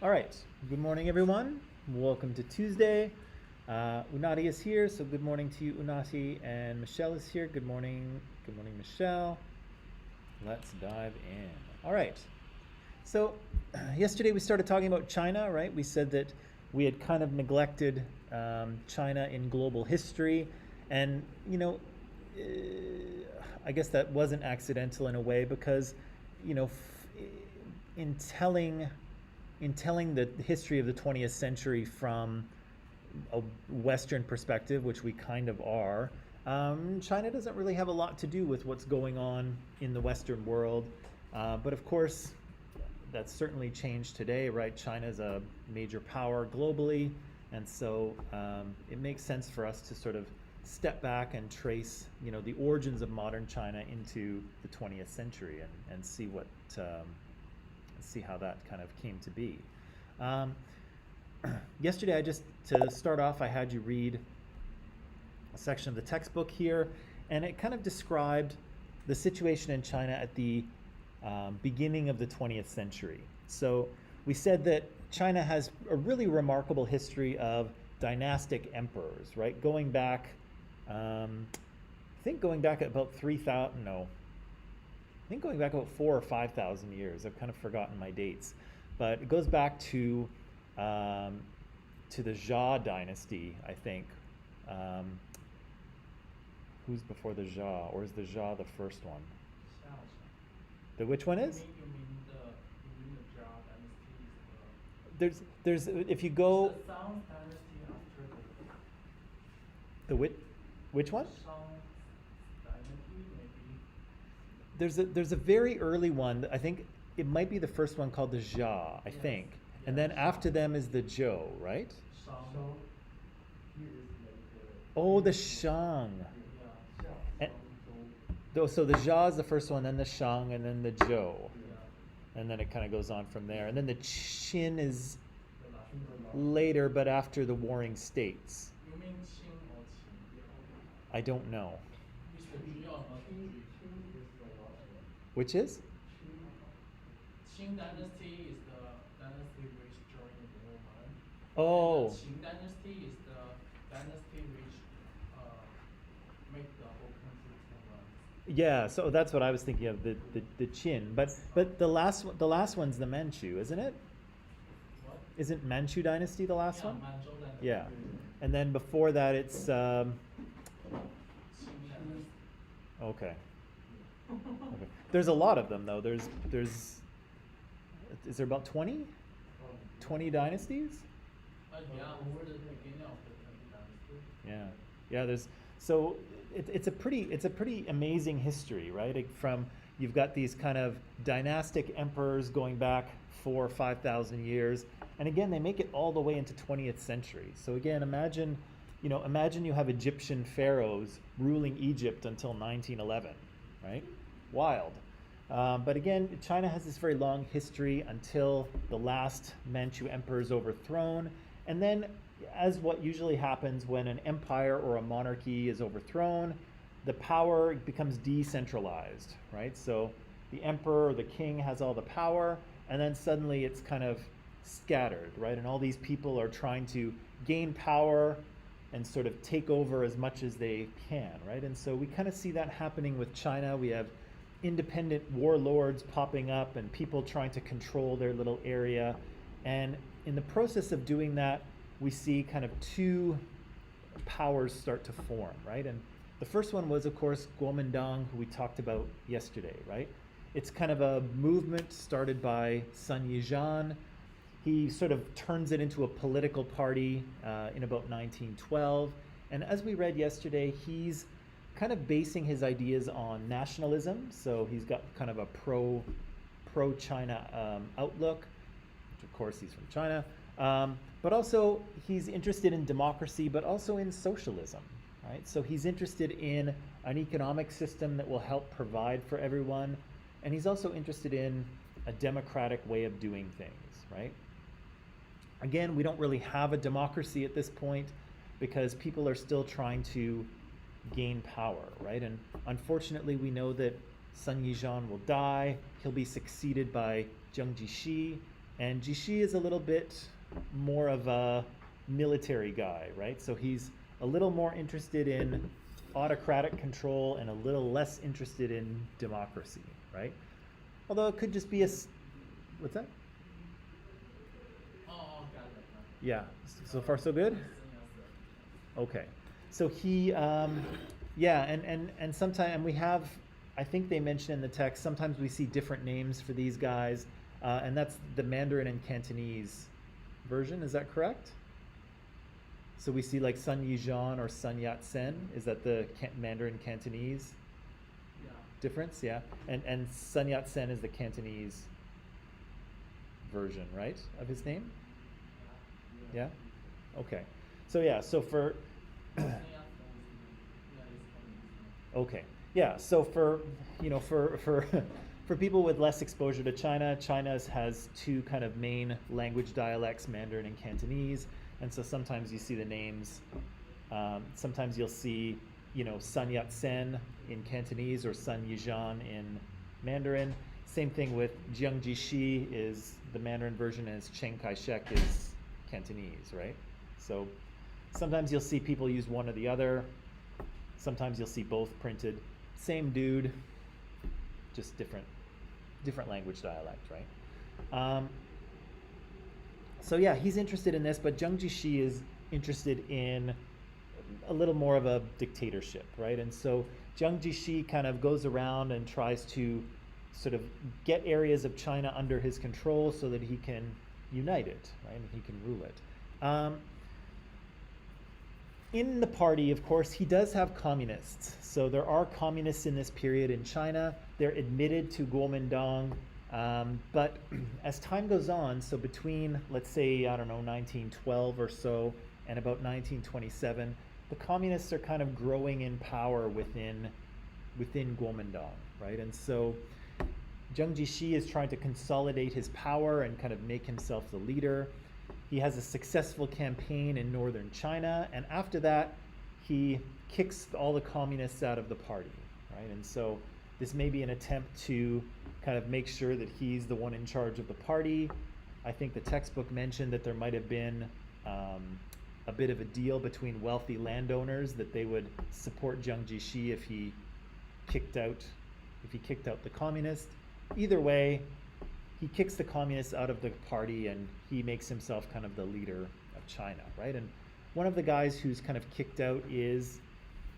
All right. Good morning, everyone. Welcome to Tuesday. Unati is here, so good morning to you, Unati. And Michelle is here. Good morning. Good morning, Michelle. Let's dive in. All right. So, yesterday we started talking about China, right? We said that we had kind of neglected China in global history. And, I guess that wasn't accidental in a way because, you know, in telling the history of the 20th century from a Western perspective, which we kind of are, China doesn't really have a lot to do with what's going on in the Western world. But of course, that's certainly changed today, right? China's a major power globally, and so it makes sense for us to sort of step back and trace, the origins of modern China into the 20th century and see see how that kind of came to be. Um, Yesterday, to start off, I had you read a section of the textbook here, and it kind of described the situation in China at the beginning of the 20th century. So we said that China has a really remarkable history of dynastic emperors, right? Going back, I think going back about 3,000, no, I think going back about 4 or 5,000 years. I've kind of forgotten my dates, but it goes back um, to the Xia dynasty, I think. Um, who's before the Xia, or is the Xia the first one? The which one is? You mean the Jia dynasty There's if you is go the Song dynasty after the which one? Song dynasty maybe? There's a very early one. I think it might be the first one called the Xia, I Yes, think. yes, And then Xia. after them is the Zhou, right? Song. Oh, the Shang. Yeah. And, so the Xia is the first one, then the Shang, and then the Zhou. Yeah. And then it kind of goes on from there. And then the Qin is The last. later, but after the Warring States. You mean Qing or Qin? I don't know. It's the Jia or not the Jia? Which is? Qing dynasty is the dynasty which joined the Roman. Oh. And the Qing dynasty is the dynasty which make the whole country turn. Yeah, so that's what I was thinking of, the Qin. But the last one's the Manchu, isn't it? What? Isn't Manchu dynasty the last Yeah, one? Manchu dynasty. Yeah. And then before that it's Qing dynasty. okay. Okay. There's a lot of them though. There's is there about 20? 20 dynasties? Yeah, over the beginning of the Qing dynasty. Yeah. Yeah, there's so it's a pretty amazing history, right? From you've got these kind of dynastic emperors going back 4 or 5,000 years, and again they make it all the way into 20th century. So again, imagine you have Egyptian pharaohs ruling Egypt until 1911, right? Wild. But again, China has this very long history until the last Manchu emperor is overthrown. And then, as what usually happens when an empire or a monarchy is overthrown, the power becomes decentralized, right? So the emperor or the king has all the power, and then suddenly it's kind of scattered, right? And all these people are trying to gain power and sort of take over as much as they can, right? And so we kind of see that happening with China. We have independent warlords popping up and people trying to control their little area. And in the process of doing that, we see kind of two powers start to form, right? And the first one was, of course, Kuomintang, who we talked about yesterday, right? It's kind of a movement started by Sun Yizhan. He sort of turns it into a political party in about 1912. And as we read yesterday, he's kind of basing his ideas on nationalism. So he's got kind of a pro-China outlook, which of course he's from China. But also he's interested in democracy, but also in socialism, right? So he's interested in an economic system that will help provide for everyone. And he's also interested in a democratic way of doing things, right? Again, we don't really have a democracy at this point because people are still trying to gain power, right? And unfortunately, we know that Sun Yizhan will die. He'll be succeeded by Zheng Jixi, And Jishi is a little bit more of a military guy, right? So he's a little more interested in autocratic control and a little less interested in democracy, right? Although it could just be what's that? Oh, got it. Yeah, so far so good? Yes, Okay. So he, yeah, and sometimes we have, I think they mention in the text, sometimes we see different names for these guys, and that's the Mandarin and Cantonese version, is that correct? So we see like Sun Yizhan or Sun Yat-sen, is that the Mandarin Cantonese yeah. difference? Yeah, and Sun Yat-sen is the Cantonese version, right, of his name? Yeah? Okay. So yeah, so for okay. Yeah, so for for people with less exposure to China, China has two kind of main language dialects, Mandarin and Cantonese, and so sometimes you see the names. Sometimes you'll see, Sun Yat-sen in Cantonese or Sun Yizhan in Mandarin. Same thing with Jiang Jieshi is the Mandarin version, as Chiang Kai-shek is Cantonese, right? So sometimes you'll see people use one or the other. Sometimes you'll see both printed. Same dude, just different language dialect, right? So yeah, he's interested in this, but Jiang Jieshi is interested in a little more of a dictatorship, right? And so Jiang Jieshi kind of goes around and tries to sort of get areas of China under his control so that he can unite it, right? And he can rule it. In the party, of course, he does have communists. So there are communists in this period in China. They're admitted to Kuomintang. But as time goes on, so between, let's say, 1912 or so, and about 1927, the communists are kind of growing in power within Kuomintang, right? And so Jiang Jieshi is trying to consolidate his power and kind of make himself the leader. He has a successful campaign in northern China, and after that, he kicks all the communists out of the party, right? And so this may be an attempt to kind of make sure that he's the one in charge of the party. I think the textbook mentioned that there might have been a bit of a deal between wealthy landowners that they would support Jiang Jieshi if he kicked out the communists. Either way, he kicks the communists out of the party and he makes himself kind of the leader of China, right? And one of the guys who's kind of kicked out is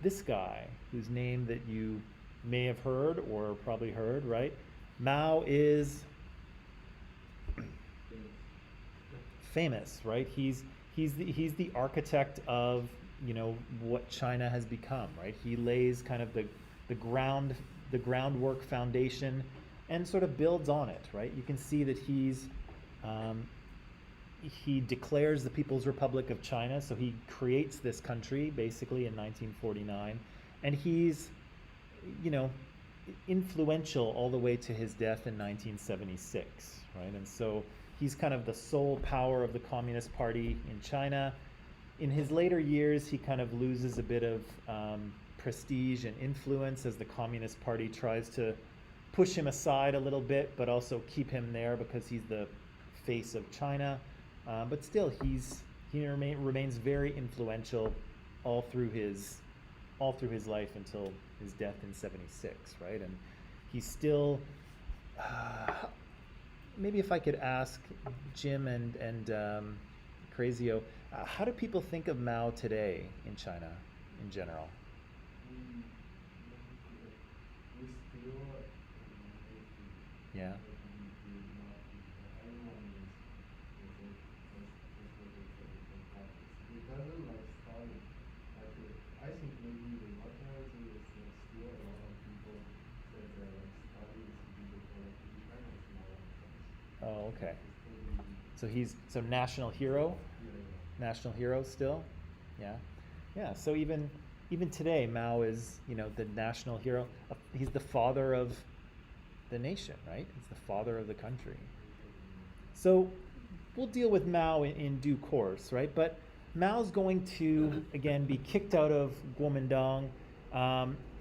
this guy, whose name that you may have heard or probably heard, right? Mao is famous, right? He's the architect of what China has become, right? He lays kind of the groundwork foundation and sort of builds on it, right? You can see that he declares the People's Republic of China, so he creates this country basically in 1949, and he's influential all the way to his death in 1976, right? And so he's kind of the sole power of the Communist Party in China. In his later years, he kind of loses a bit of prestige and influence as the Communist Party tries to push him aside a little bit, but also keep him there because he's the face of China. But still, he remains very influential all through his life until his death in 76, right? And he's still. Maybe if I could ask Jim and Crazio, how do people think of Mao today in China, in general? Yeah. Oh, okay. So he's national hero, national hero still, yeah, yeah. So even today, Mao is the national hero. He's the father of the nation, right? He's the father of the country. So we'll deal with Mao in due course, right? But Mao's going to again be kicked out of Kuomintang.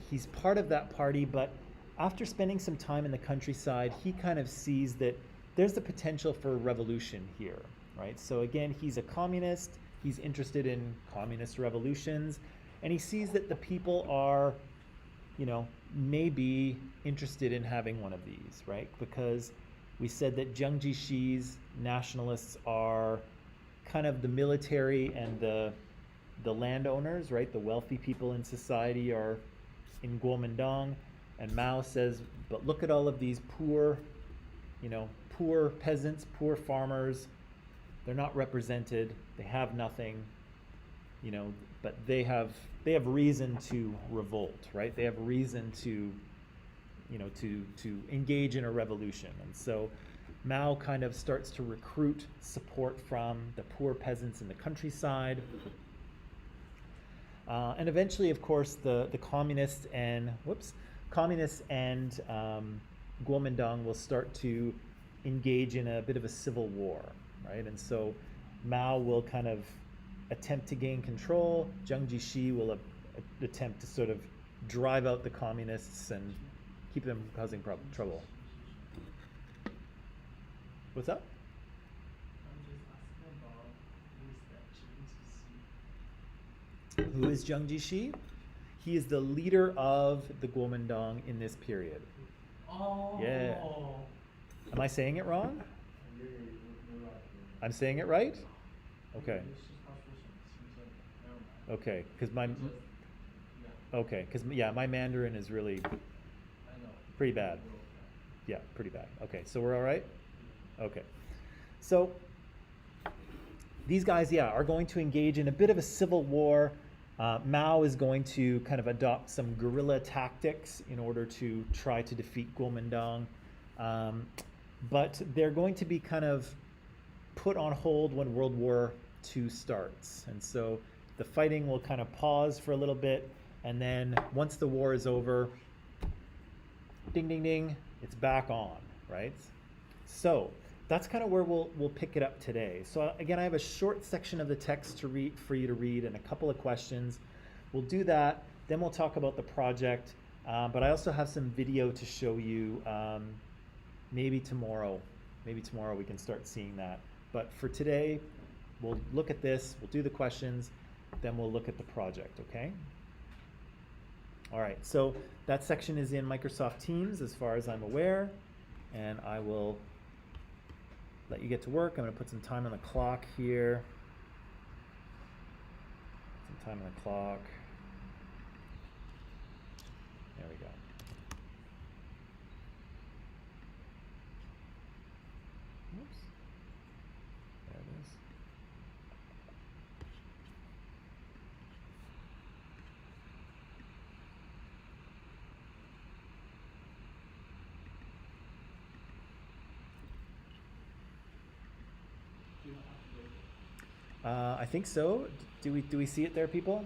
He's part of that party, but after spending some time in the countryside, he kind of sees that there's the potential for revolution here, right? So again, he's a communist, he's interested in communist revolutions, and he sees that the people are, may be interested in having one of these, right? Because we said that Jiang Jishi's nationalists are kind of the military and the landowners, right? The wealthy people in society are in Kuomintang, and Mao says, but look at all of these poor, poor peasants, poor farmers. They're not represented. They have nothing, but they have reason to revolt, right? They have reason to, to engage in a revolution. And so Mao kind of starts to recruit support from the poor peasants in the countryside. And eventually, of course, the communists and Kuomintang will start to engage in a bit of a civil war, right? And so Mao will kind of attempt to gain control. Jiang Jieshi will attempt to sort of drive out the communists and keep them causing trouble. What's up? I'm just asking about who is that Jiang Jieshi? Who is Jiang Jieshi? He is the leader of the Kuomintang in this period. Oh. Yeah. Am I saying it wrong? You're right. I'm saying it right? Okay. It's just translation. Seems like, never mind. Okay, because my It's just, yeah, okay, because my Mandarin is really I know. pretty bad. Well, Yeah, pretty bad. Okay, so we're all right? Okay. So these guys, are going to engage in a bit of a civil war. Mao is going to kind of adopt some guerrilla tactics in order to try to defeat Kuomintang. But they're going to be kind of put on hold when World War II starts. And so the fighting will kind of pause for a little bit. And then once the war is over, ding, ding, ding, it's back on, right? So that's kind of where we'll pick it up today. So again, I have a short section of the text to read for you to read and a couple of questions. We'll do that. Then we'll talk about the project. But I also have some video to show you. Maybe tomorrow we can start seeing that. But for today, we'll look at this. We'll do the questions. Then we'll look at the project. Okay. All right. So that section is in Microsoft Teams, as far as I'm aware, and I will let you get to work. I'm going to put some time on the clock here. Some time on the clock. There we go. Oops. There it is. Do you have to go? I think so. Do we see it there, people?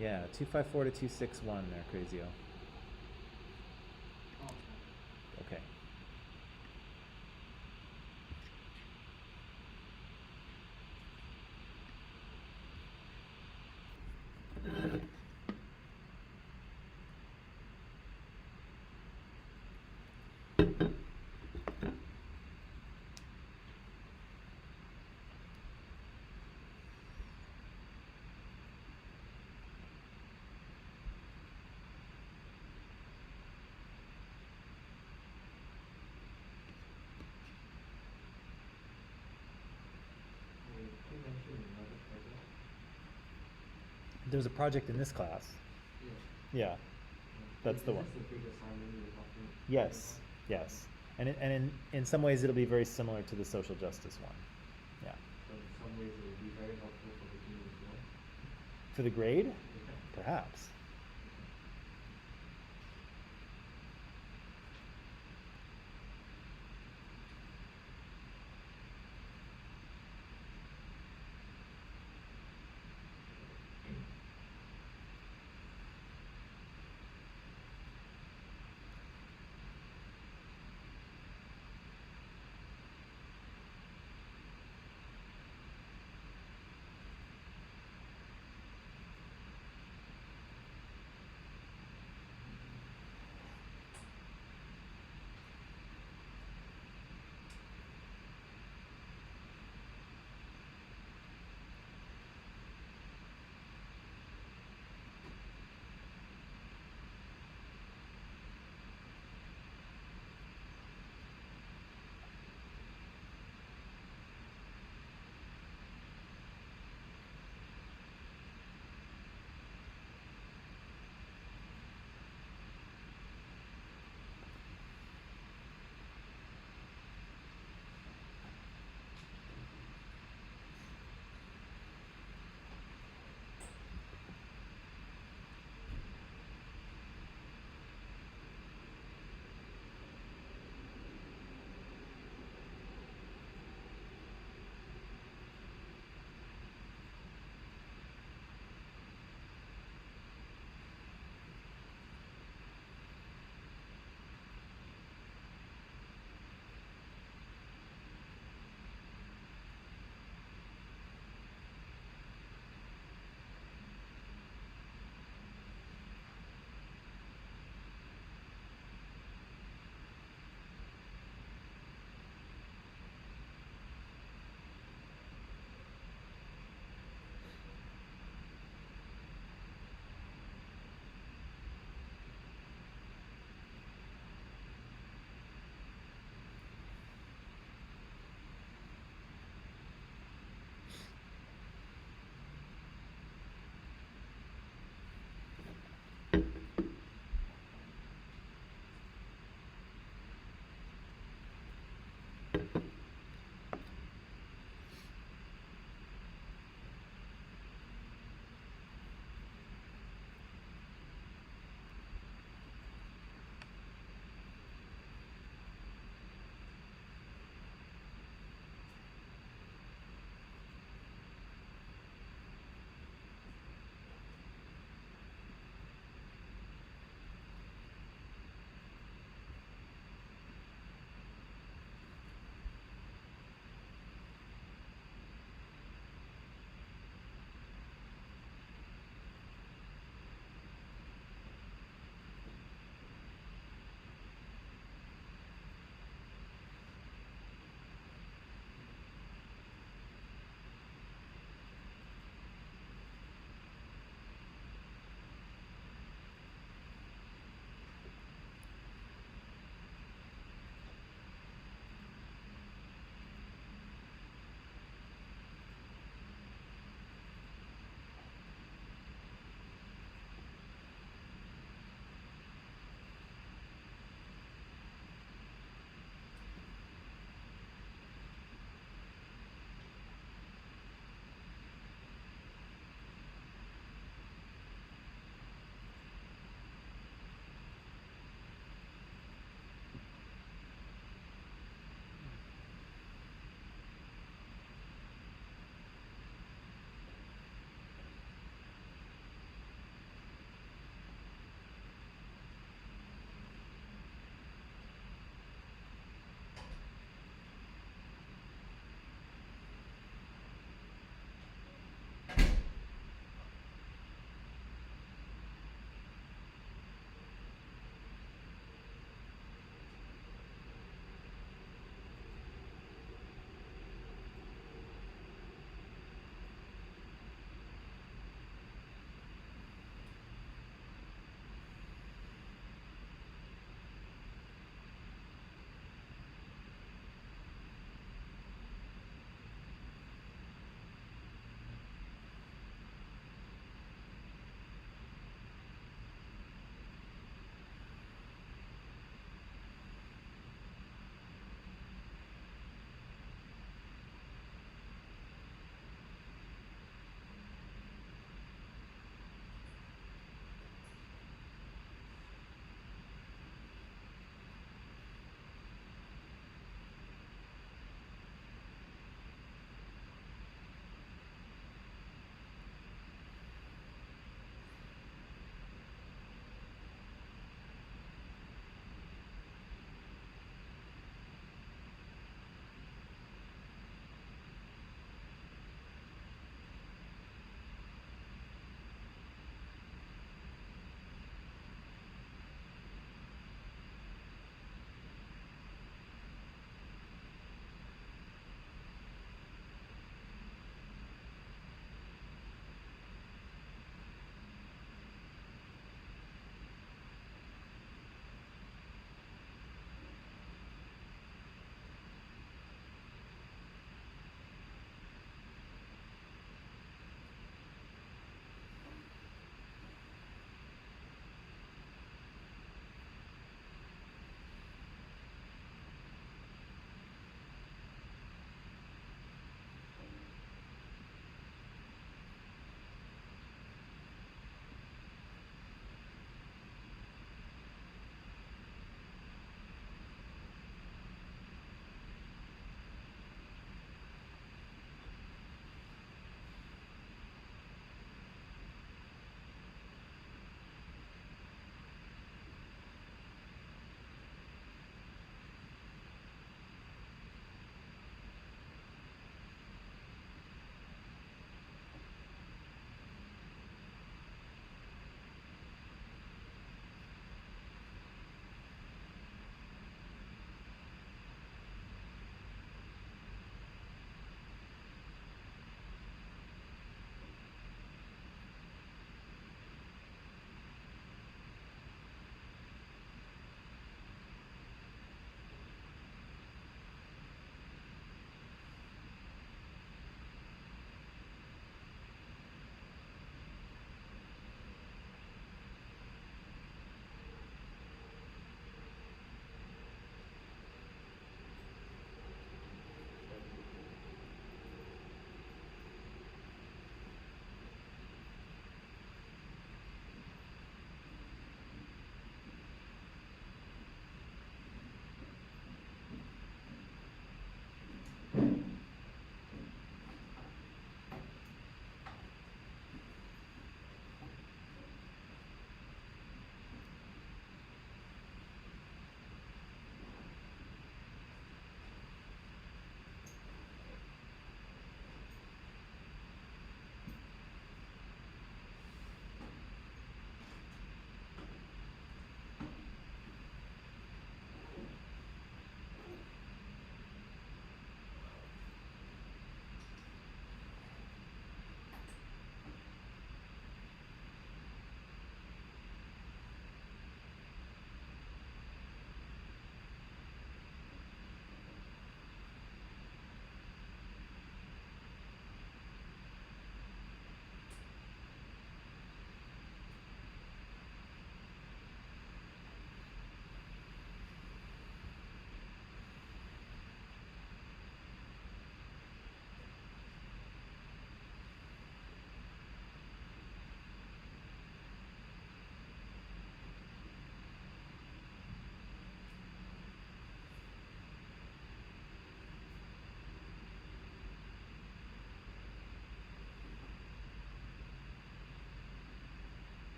Yeah, it's 254 to 261. Yeah, 254 to 261 there, Crazio. Oh, Okay. There's a project in this class. Yeah, that's the one. Yes, yes. And in some ways it'll be very similar to the social justice one. Yeah. So in some ways it will be very helpful for the team as well. For the grade? Yeah. Perhaps.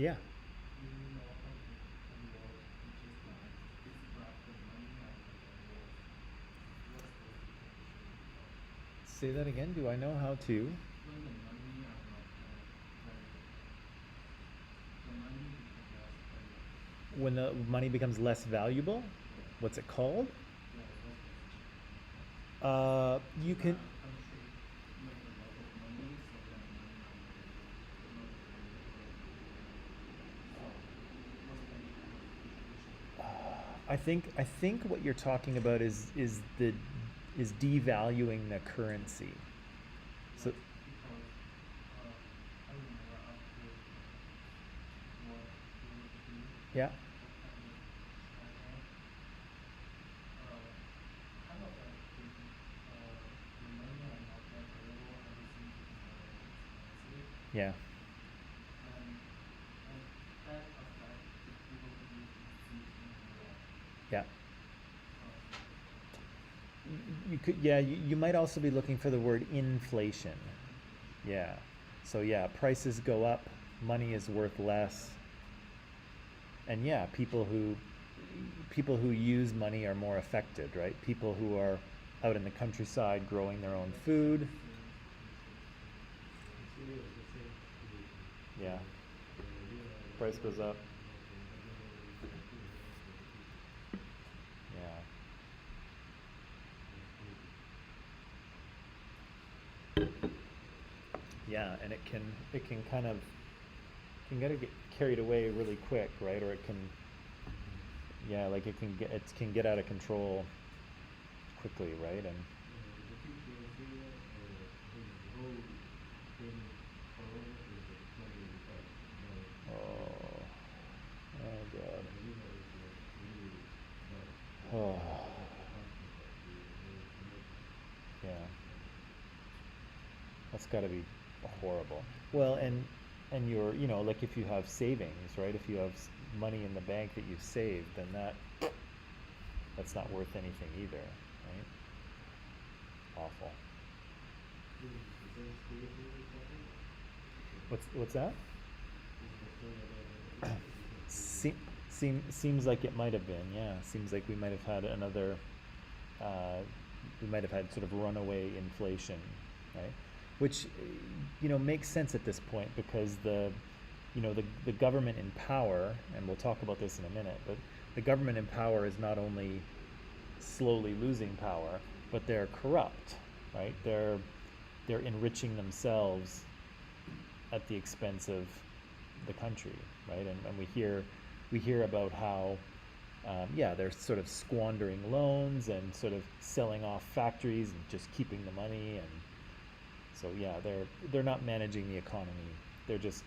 Yeah. Do you know how it works? Which is like describe the money and the worth. What's the differentiation of Say that again. Do I know how to? when the money are not valuable? The money becomes less valuable. When the money becomes less valuable? Yeah. What's it called? Yeah, what's the change? You can. Country make a lot of money, so that money are not valuable anymore. So what's the differentiation? I think what you're talking about is devaluing the currency. So Yes, because I remember after World War II, yeah, what happened in China, kind of like the money are not that valuable, everything become very expensive, yeah, and that affect the people who live in cities more. yeah. So You could, yeah, you might also be looking for the word inflation. inflation. Yeah. So yeah, prices go up, money is worth less. And yeah, people who use money are more affected, right? People who are out in the countryside growing their own food. Yeah. Price goes up. Yeah. Yeah, and it can kind of can get carried away really quick, right? Or it can, yeah, like it can get out of control quickly, right? And oh, oh god. Oh, yeah. That's got to be horrible. Well, and you're, like if you have savings, right? If you have money in the bank that you've saved, then that's not worth anything either, right? Awful. What's that? Se- seems like it might have been, yeah. Seems like we might have had another, uh, we might have had sort of runaway inflation, right? Which, makes sense at this point because the government in power, and we'll talk about this in a minute, but the government in power is not only slowly losing power, but they're corrupt, right? They're enriching themselves at the expense of the country, right? And we hear about how yeah, they're sort of squandering loans and sort of selling off factories and just keeping the money, and so yeah, they're not managing the economy. They're just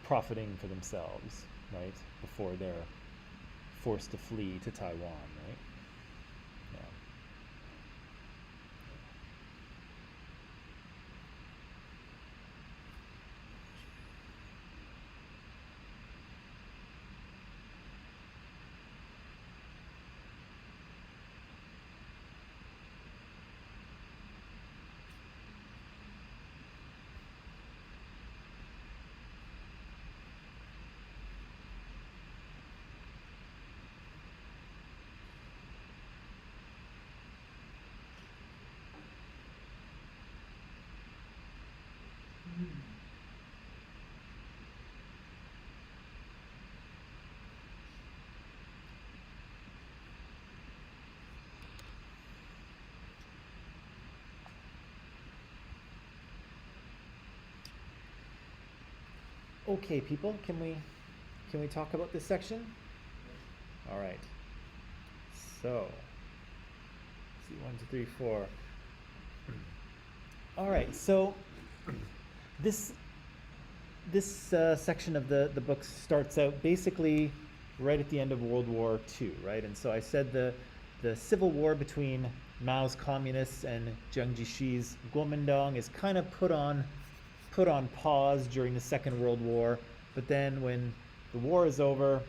profiting for themselves, right? Before they're forced to flee to Taiwan, right? Yeah. Okay, people, can we talk about this section? All right. So, see, 1, 2, 3, 4. All right. So, this this section of the book starts out basically right at the end of World War II, right? And so I said the civil war between Mao's communists and Jiang Jishi's Kuomintang is kind of put on pause during the Second World War, but then when the war is over,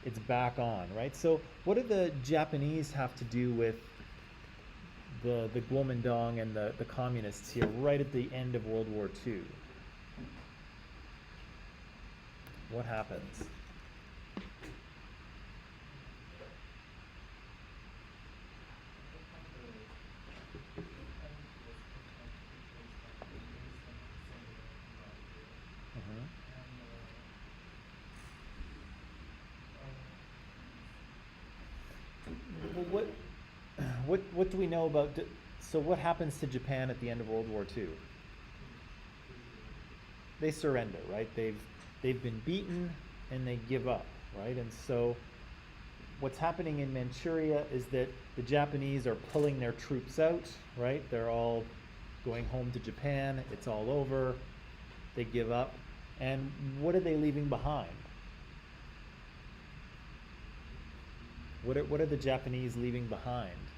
it's back on, right? So what do the Japanese have to do with the Kuomintang and the communists here right at the end of World War II? What happens? Mhm. Well, what do we know about? So what happens to Japan at the end of World War II? They surrender, right? They've been beaten and they give up, right? And so what's happening in Manchuria is that the Japanese are pulling their troops out, right? They're all going home to Japan. It's all over. They give up. And what are they leaving behind? What are the Japanese leaving behind?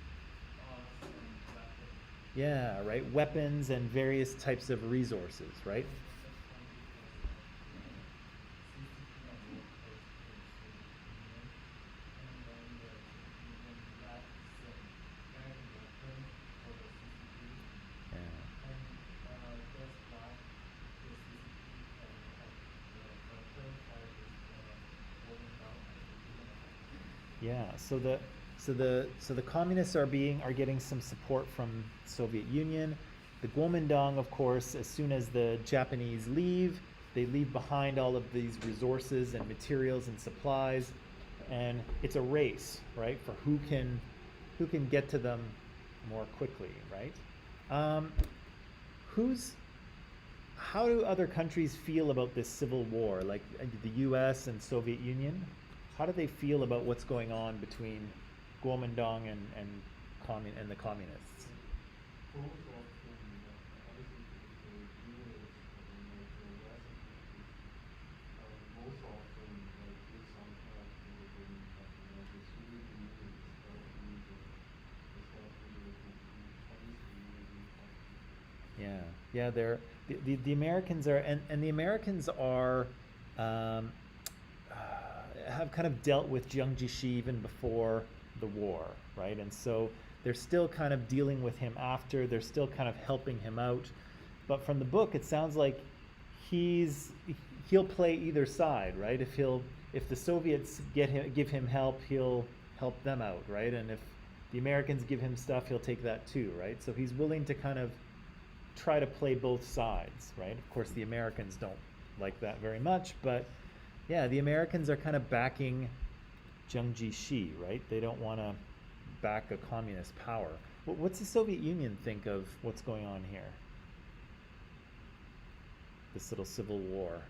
Yeah, right. Weapons and various types of resources, right? Yeah. Yeah. So the communists are getting some support from Soviet Union. The Kuomintang, of course, as soon as the Japanese leave, they leave behind all of these resources and materials and supplies, and it's a race, right, for who can get to them more quickly, right? Um, who's How do other countries feel about this civil war, like the U.S. and Soviet Union? How do they feel about what's going on between Kuomintang and the communists? Both of them, I think the US and like the Western countries, most of them like give some help to the Golden Country. Like the Soviet Union is helping the Chinese community helping. Yeah, yeah, the Americans are and the Americans are um, have kind of dealt with Jiang Jieshi even before the war, right? And so they're still kind of dealing with him after. They're still kind of helping him out. But from the book, it sounds like he's he'll play either side, right? If the Soviets give him help, he'll help them out, right? And if the Americans give him stuff, he'll take that too, right? So he's willing to kind of try to play both sides, right? Of course, the Americans don't like that very much, but yeah, the Americans are kind of backing Jiang Jieshi, right? They don't want to back a communist power. What's the Soviet Union think of what's going on here? This little civil war.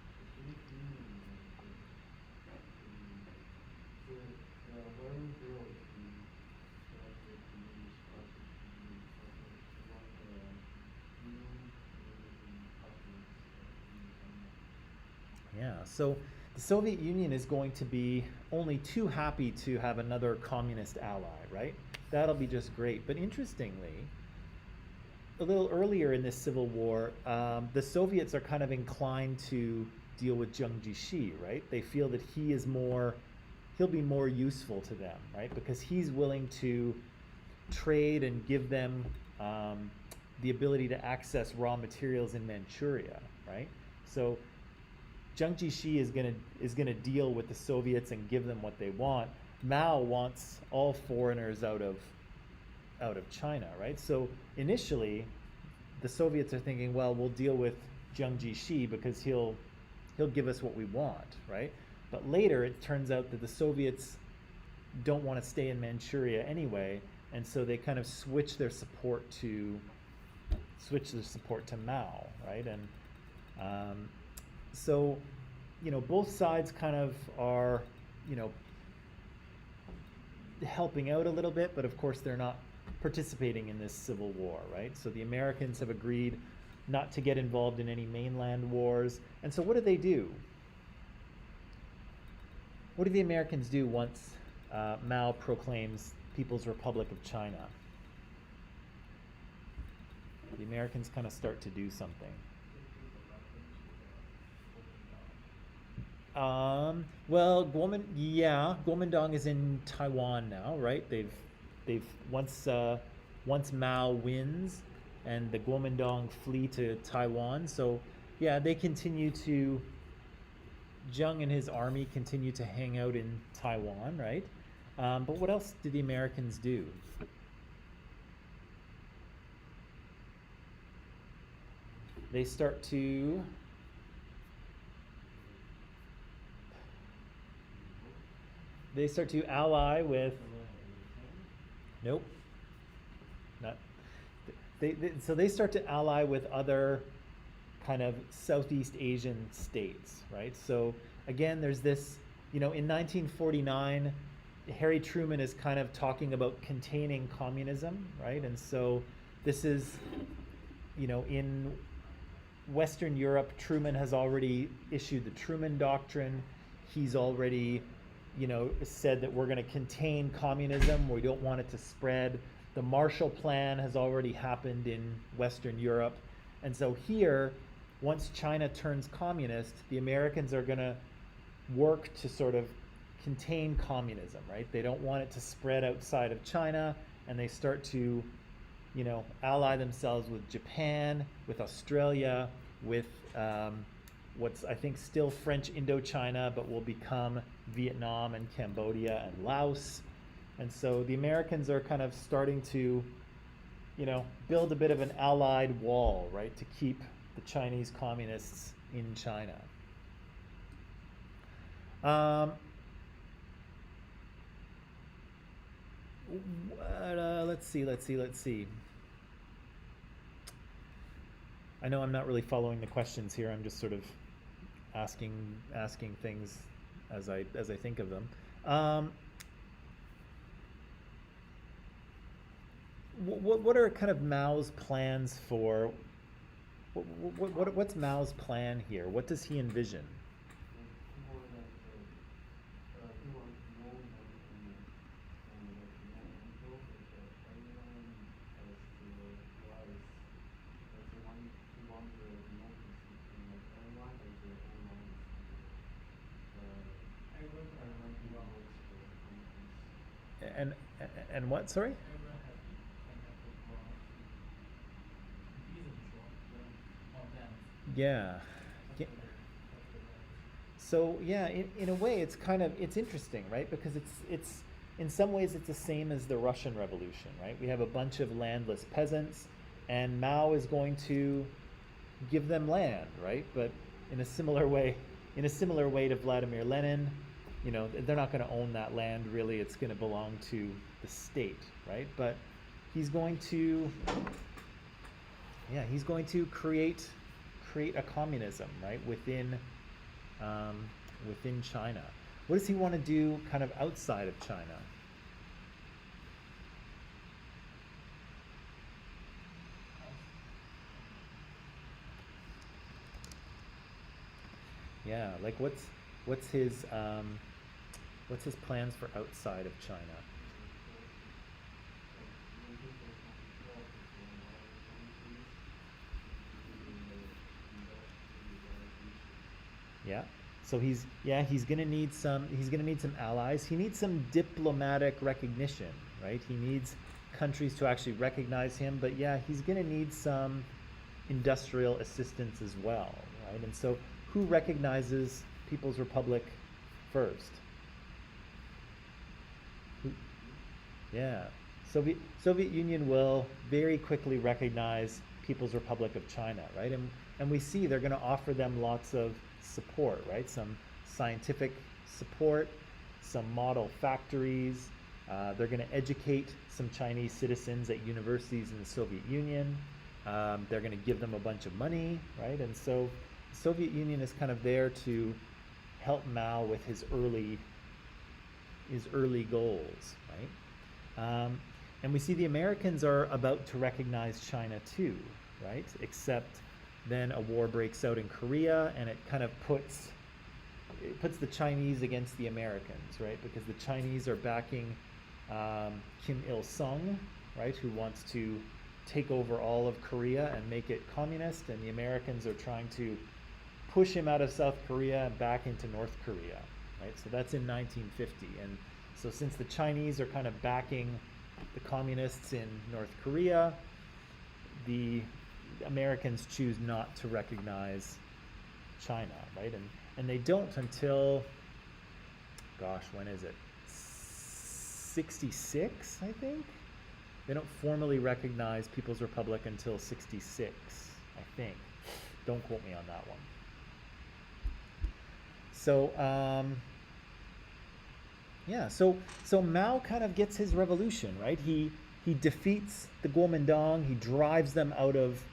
The Soviet Union, they are very thrilled to have the communist party because they want new partners in China. Yeah, so the Soviet Union is going to be only too happy to have another communist ally, right? That'll be just great. But interestingly, a little earlier in this civil war, the Soviets are kind of inclined to deal with Jiang Jieshi, right? They feel that he'll be more useful to them, right? Because he's willing to trade and give them the ability to access raw materials in Manchuria, right? So Jiang Jieshi is gonna deal with the Soviets and give them what they want. Mao wants all foreigners out of China, right? So initially, the Soviets are thinking, well, we'll deal with Jiang Jieshi because he'll give us what we want, right? But later, it turns out that the Soviets don't want to stay in Manchuria anyway, and so they kind of switch their support to Mao, right? And so, both sides kind of are, helping out a little bit, but of course they're not participating in this civil war, right? So the Americans have agreed not to get involved in any mainland wars. And so what do? What do the Americans do once Mao proclaims People's Republic of China? The Americans kind of start to do something. Well, Kuomintang is in Taiwan now, right? They've once Mao wins, and the Kuomintang flee to Taiwan. So, yeah, they continue to Zheng and his army continue to hang out in Taiwan, right? But what else did the Americans do? They start to ally with. Nope. Not. So they start to ally with other kind of Southeast Asian states, right? So again, there's this, in 1949, Harry Truman is kind of talking about containing communism, right? And so this is, in Western Europe, Truman has already issued the Truman Doctrine. He's already, said that we're going to contain communism. We don't want it to spread. The Marshall Plan has already happened in Western Europe. And so here, once China turns communist, the Americans are going to work to sort of contain communism, right? They don't want it to spread outside of China, and they start to, ally themselves with Japan, with Australia, with what's I think still French Indochina, but will become Vietnam and Cambodia and Laos. And so the Americans are kind of starting to, build a bit of an allied wall, right, to keep the Chinese communists in China. Let's see. I know I'm not really following the questions here. I'm just sort of asking things as I think of them. What are kind of Mao's plans for? What's Mao's plan here? What does he envision? More that he wants no independence and no everyone has the rights. He wants the democracy and everyone has their own rights. Everyone he works for companies. And what? Sorry. Everyone has can have the ground to be on them. Yeah. Yeah. So yeah, in a way, it's interesting, right? Because it's in some ways it's the same as the Russian Revolution, right? We have a bunch of landless peasants, and Mao is going to give them land, right? But in a similar way to Vladimir Lenin, they're not going to own that land really. It's going to belong to the state, right? But he's going to create a communism, right, within China. What does he want to do kind of outside of China? Yeah, like what's his plans for outside of China? Yeah. So he's gonna need some allies. He needs some diplomatic recognition, right? He needs countries to actually recognize him, but yeah, he's gonna need some industrial assistance as well, right? And so who recognizes People's Republic first? Yeah. Soviet Union will very quickly recognize People's Republic of China, right? And we see they're going to offer them lots of support, right? Some scientific support, some model factories. They're going to educate some Chinese citizens at universities in the Soviet Union. They're going to give them a bunch of money, right? And so the Soviet Union is kind of there to help Mao with his early goals, right? And we see the Americans are about to recognize China too, right? Except then a war breaks out in Korea, and it kind of puts the Chinese against the Americans, right? Because the Chinese are backing Kim Il-sung, right, who wants to take over all of Korea and make it communist, and the Americans are trying to push him out of South Korea and back into North Korea, right? So that's in 1950. And so since the Chinese are kind of backing the communists in North Korea, the Americans choose not to recognize China, right? and they don't until, gosh, when is it? 66, I think. They don't formally recognize People's Republic until 66, I think. Don't quote me on that one. So, yeah, so Mao kind of gets his revolution, right? He defeats the Kuomintang. He drives them out of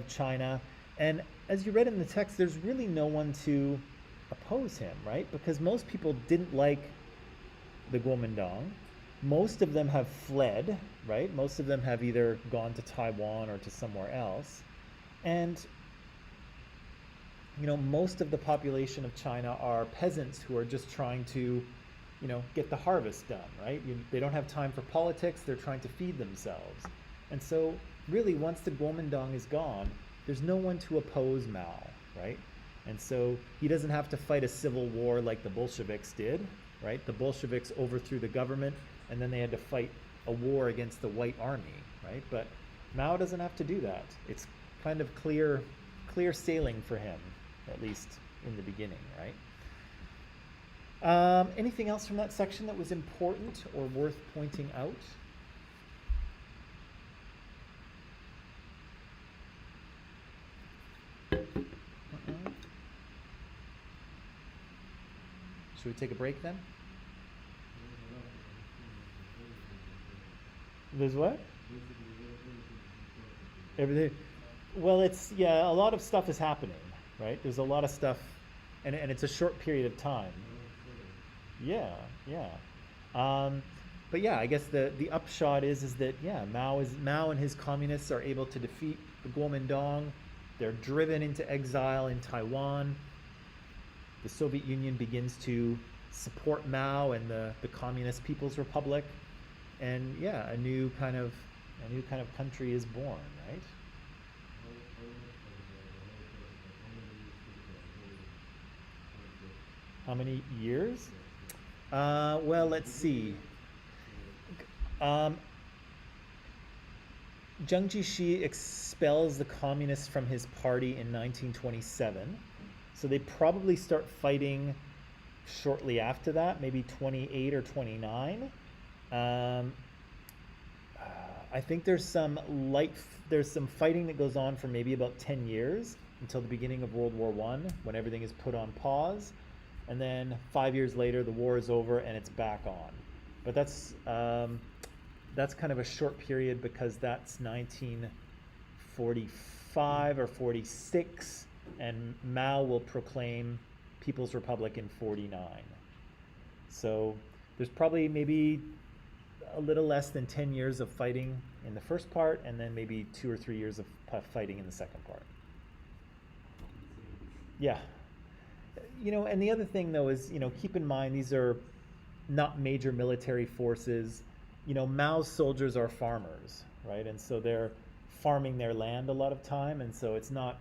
China, and as you read in the text, there's really no one to oppose him, right? Because most people didn't like the Kuomintang. Most of them have fled, right? Most of them have either gone to Taiwan or to somewhere else, and most of the population of China are peasants who are just trying to, get the harvest done, right? They don't have time for politics. They're trying to feed themselves. And so really, once the Kuomintang is gone, there's no one to oppose Mao, right? And so he doesn't have to fight a civil war like the Bolsheviks did, right? The Bolsheviks overthrew the government, and then they had to fight a war against the White Army, right? But Mao doesn't have to do that. It's kind of clear sailing for him, at least in the beginning, right? Anything else from that section that was important or worth pointing out? Should we take a break then? There's what? Everything. Well, a lot of stuff is happening, right? There's a lot of stuff, and it's a short period of time. Yeah, yeah. But yeah, I guess the upshot is that Mao and his communists are able to defeat the Kuomintang. They're driven into exile in Taiwan. The Soviet Union begins to support Mao and the Communist People's Republic, and a new kind of country is born, right? How many years? Well, let's see. Um, Zheng Jixi expels the communists from his party in 1927. So they probably start fighting shortly after that, maybe 28 or 29. I think there's some fighting that goes on for maybe about 10 years until the beginning of World War I, when everything is put on pause. And then 5 years later, the war is over and it's back on. But that's kind of a short period, because that's 1945 or 46, and Mao will proclaim People's Republic in 49. So there's probably maybe a little less than 10 years of fighting in the first part, and then maybe 2 or 3 years of fighting in the second part. Yeah. And the other thing, though, is, keep in mind, these are not major military forces. Mao's soldiers are farmers, right? And so they're farming their land a lot of time, and so it's not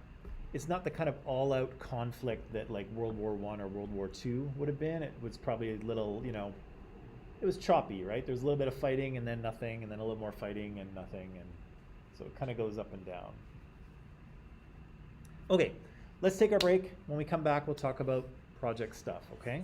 the kind of all-out conflict that like World War I or World War II would have been. It was probably a little, it was choppy, right? There's a little bit of fighting and then nothing, and then a little more fighting and nothing, and so it kind of goes up and down. Okay, let's take our break. When we come back, we'll talk about project stuff, okay?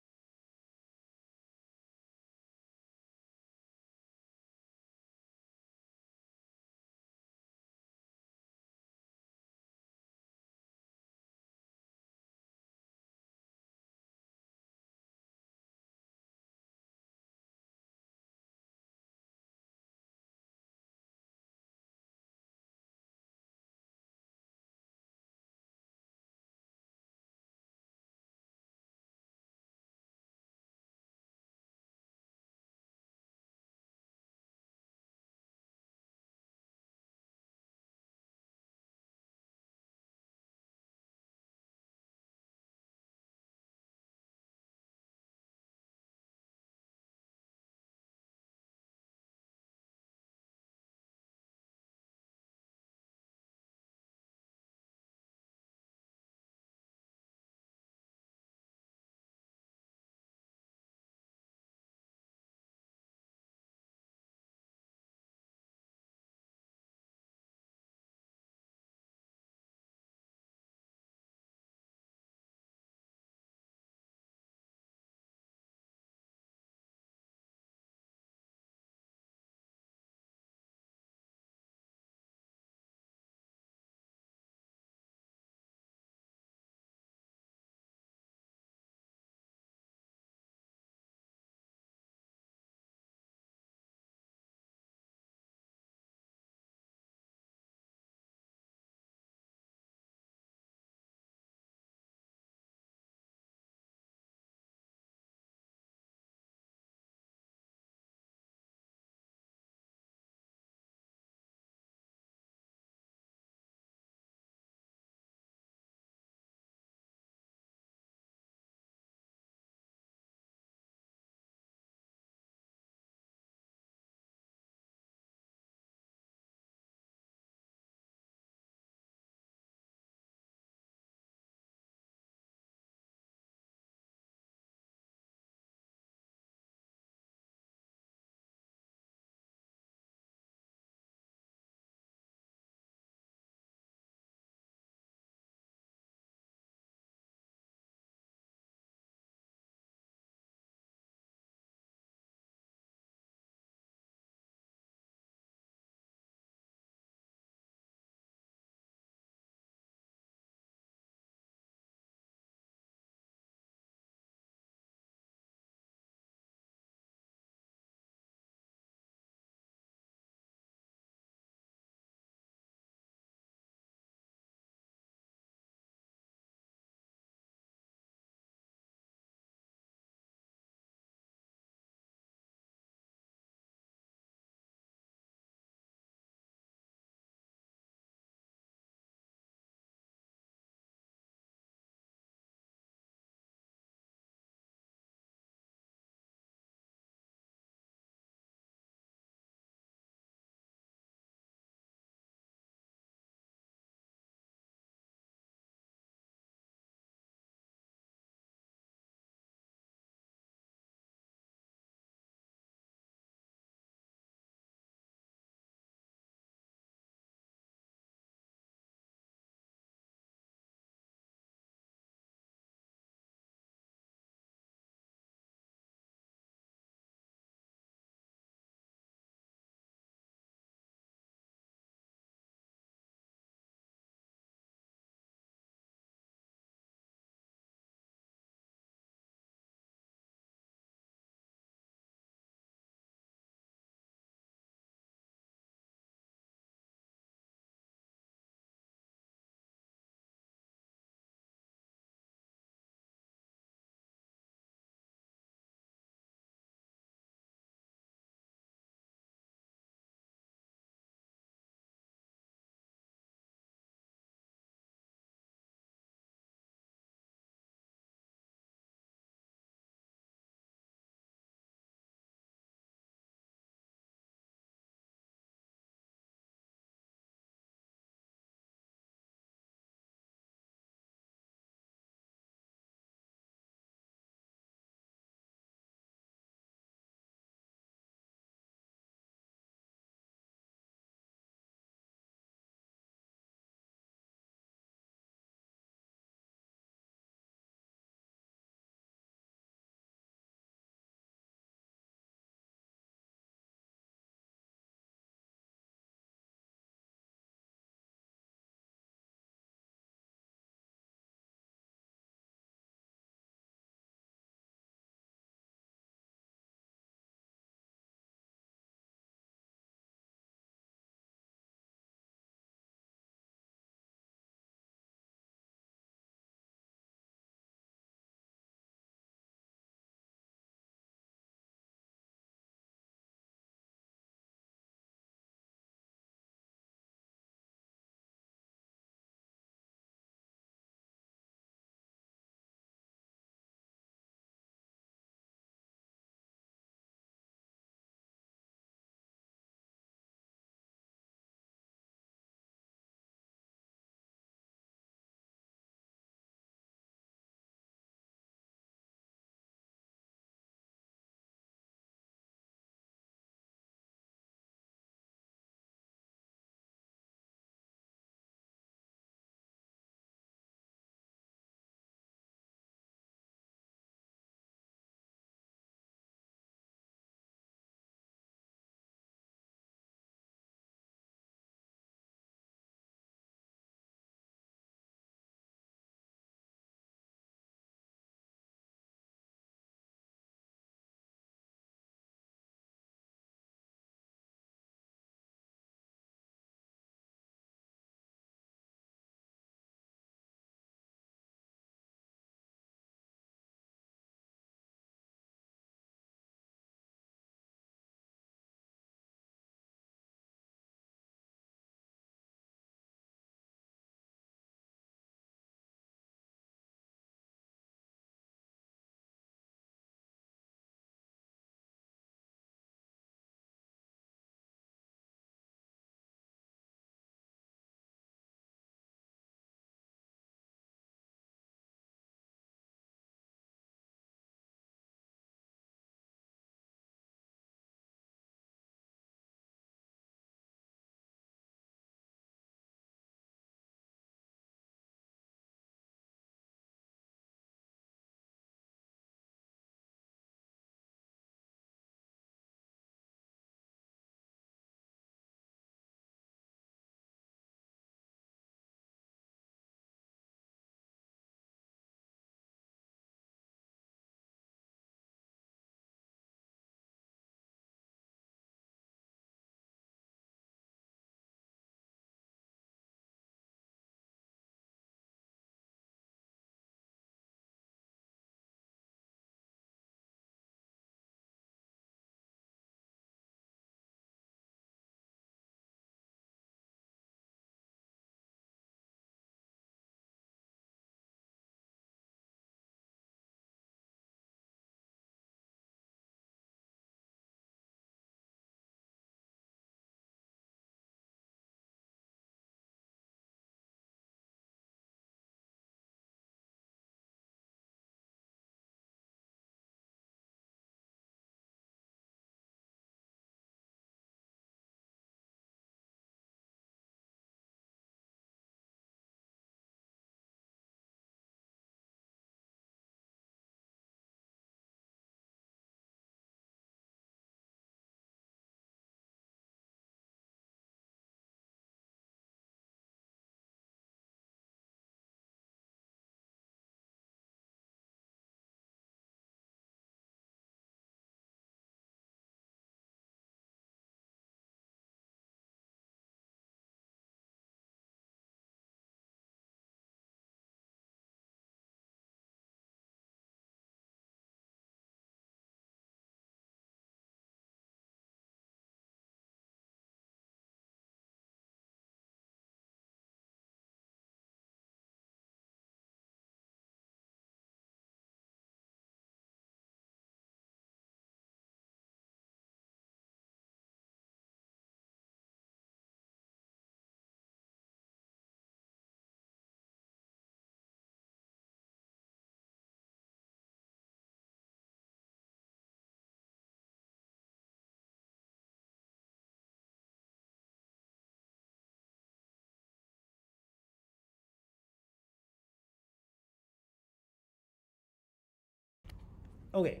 Okay,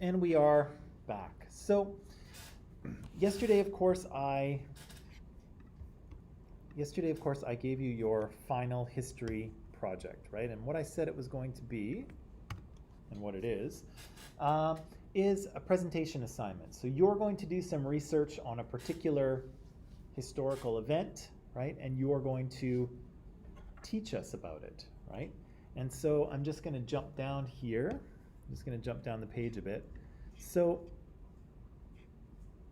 and we are back. So yesterday, of course, I gave you your final history project, right? And what I said it was going to be, and what it is a presentation assignment. So you're going to do some research on a particular historical event, right? And you're going to teach us about it, right? And so I'm just going to jump down here. I'm just going to jump down the page a bit. So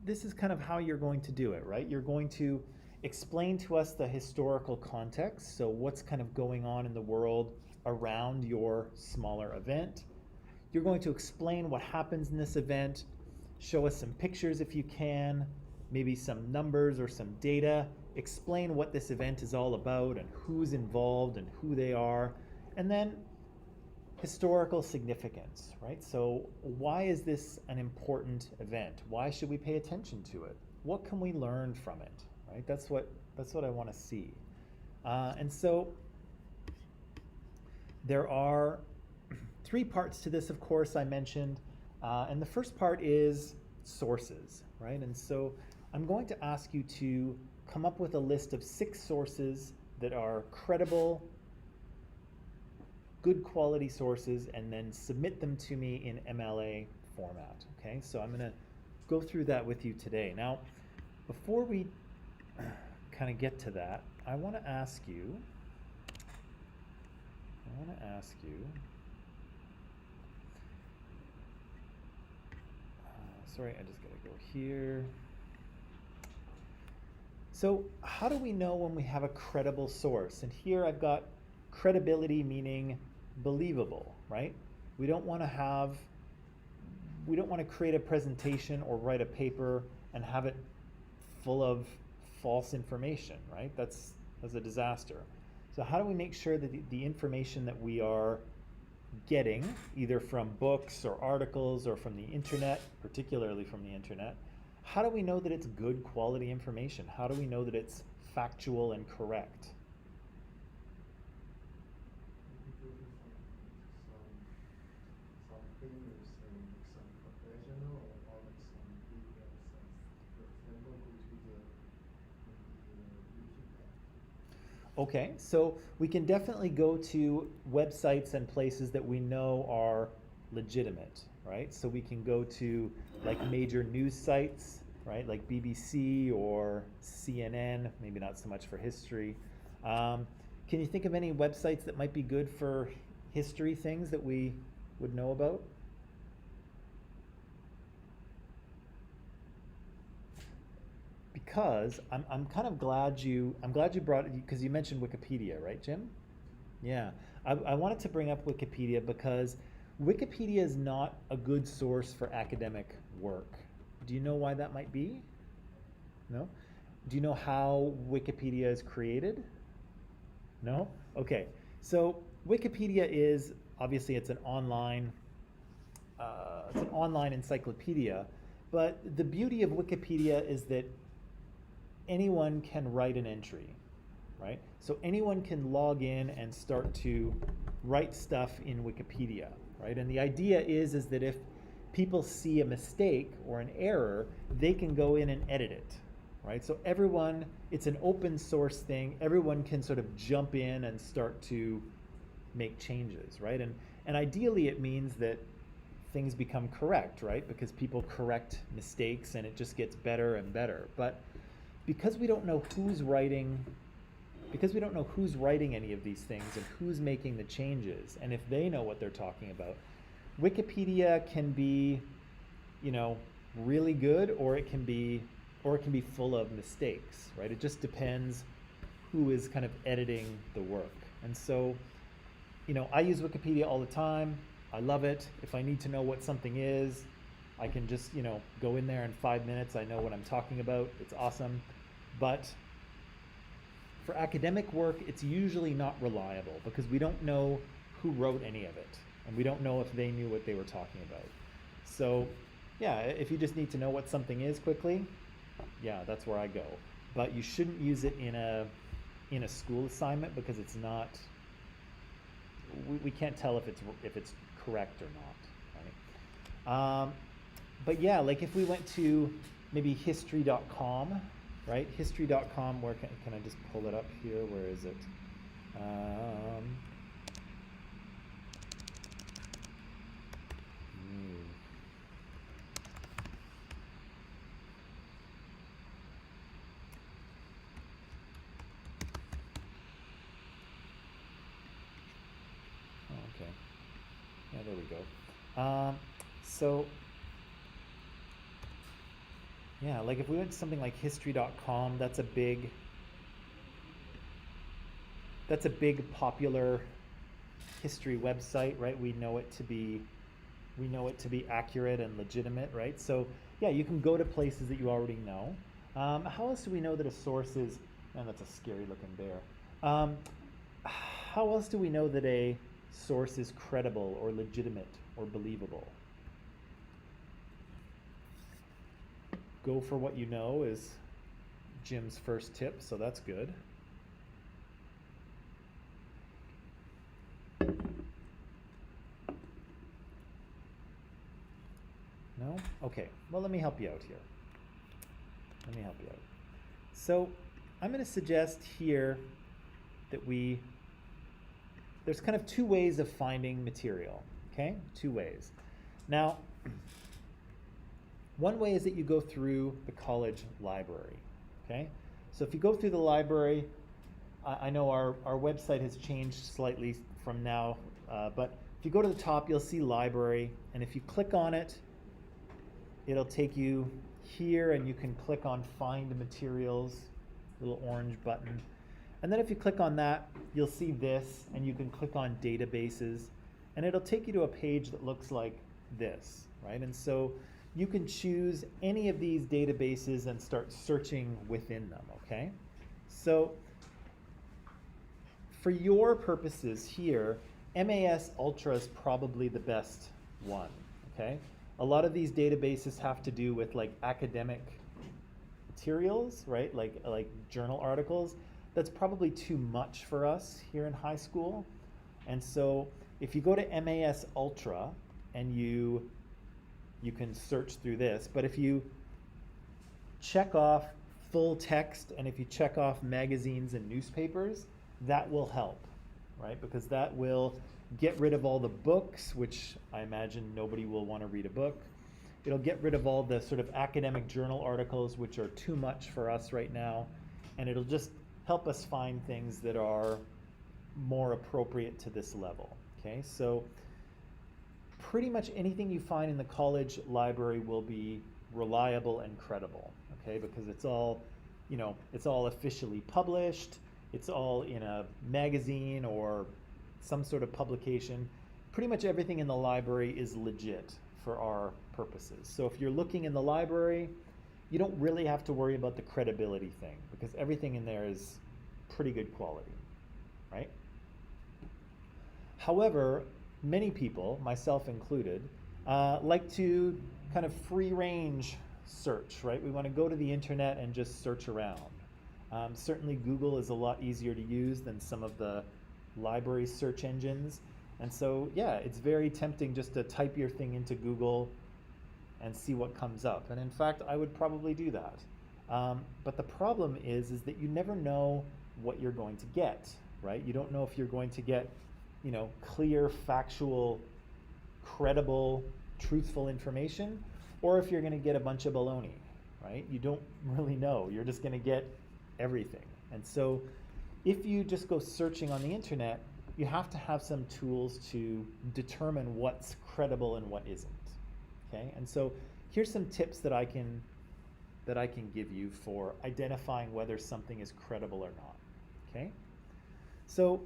this is kind of how you're going to do it, right? You're going to explain to us the historical context, so what's kind of going on in the world around your smaller event. You're going to explain what happens in this event, show us some pictures if you can, maybe some numbers or some data, explain what this event is all about and who's involved and who they are, and then historical significance, right? So why is this an important event? Why should we pay attention to it? What can we learn from it, right? That's what I want to see. And so there are three parts to this, of course, I mentioned. And the first part is sources, right? And so I'm going to ask you to come up with a list of 6 sources that are credible, good quality sources, and then submit them to me in MLA format, okay? So I'm gonna go through that with you today. Now, before we kind of get to that, I wanna ask you, sorry, I just gotta go here. So how do we know when we have a credible source? And here I've got credibility meaning believable, right? We don't want to create a presentation or write a paper and have it full of false information, right? That's a disaster. So how do we make sure that the information that we are getting, either from books or articles or from the internet, particularly from the internet, how do we know that it's good quality information? How do we know that it's factual and correct? Some famous and some professional or some big websites. For example, go to the YouTube. Okay, so we can definitely go to websites and places that we know are legitimate, right? So we can go to like major news sites, right? Like BBC or CNN, maybe not so much for history. Can you think of any websites that might be good for history things that we would know about? Because I'm kind of glad you brought it, because you mentioned Wikipedia, right, Jim? Yeah, I wanted to bring up Wikipedia because Wikipedia is not a good source for academic work. Do you know why that might be? No? Do you know how Wikipedia is created? No? Okay, so Wikipedia is, obviously it's an online encyclopedia, but the beauty of Wikipedia is that anyone can write an entry, right? So anyone can log in and start to write stuff in Wikipedia, right? And the idea is that if people see a mistake or an error, they can go in and edit it, right? So everyone, it's an open source thing. Everyone can sort of jump in and start to make changes, right? And ideally it means that things become correct, right? Because people correct mistakes and it just gets better and better. But because we don't know who's writing any of these things and who's making the changes and if they know what they're talking about, Wikipedia can be, really good, or it can be full of mistakes, right? It just depends who is kind of editing the work. And so, I use Wikipedia all the time. I love it. If I need to know what something is, I can just, go in there in 5 minutes. I know what I'm talking about. It's awesome. But for academic work, it's usually not reliable because we don't know who wrote any of it. And we don't know if they knew what they were talking about. So, yeah, if you just need to know what something is quickly, yeah, that's where I go. But you shouldn't use it in a school assignment because it's not. We can't tell if it's correct or not, right? But yeah, like if we went to maybe history.com, right? History.com, where can I just pull it up here? Where is it? Hmm. Oh, okay. Yeah, there we go. So yeah, like if we went to something like history.com, that's a big popular history website, right? We know it to be accurate and legitimate, right? So yeah, you can go to places that you already know. How else do we know that a source is? Man, that's a scary looking bear. How else do we know that a source is credible or legitimate or believable? Go for what you know is Jim's first tip, so that's good. No? Okay. Well, let me help you out here. Let me help you out. So, I'm going to suggest here that there's kind of two ways of finding material, okay? Two ways. Now, one way is that you go through the college library, okay? So if you go through the library, I know our website has changed slightly from now, but if you go to the top, you'll see library, and if you click on it, it'll take you here, and you can click on find materials, little orange button. And then if you click on that, you'll see this, and you can click on databases, and it'll take you to a page that looks like this, right? And so you can choose any of these databases and start searching within them, okay? So for your purposes here, MAS Ultra is probably the best one, okay? A lot of these databases have to do with like academic materials, right? Like journal articles. That's probably too much for us here in high school. And so if you go to MAS Ultra and you can search through this, but if you check off full text and if you check off magazines and newspapers, that will help, right? Because that will get rid of all the books, which I imagine nobody will want to read a book. It'll get rid of all the sort of academic journal articles, which are too much for us right now. And it'll just help us find things that are more appropriate to this level, okay? So pretty much anything you find in the college library will be reliable and credible, okay? Because it's all, it's all officially published. It's all in a magazine or some sort of publication. Pretty much everything in the library is legit for our purposes. So if you're looking in the library, you don't really have to worry about the credibility thing because everything in there is pretty good quality, right? However, many people, myself included, like to kind of free range search, right? We want to go to the internet and just search around. Certainly Google is a lot easier to use than some of the library search engines. And so, yeah, it's very tempting just to type your thing into Google and see what comes up. And in fact, I would probably do that. But the problem is that you never know what you're going to get, right? You don't know if you're going to get, clear, factual, credible, truthful information, or if you're going to get a bunch of baloney, right? You don't really know. You're just going to get everything. And so if you just go searching on the internet, you have to have some tools to determine what's credible and what isn't. Okay? And so here's some tips that I can give you for identifying whether something is credible or not. Okay? So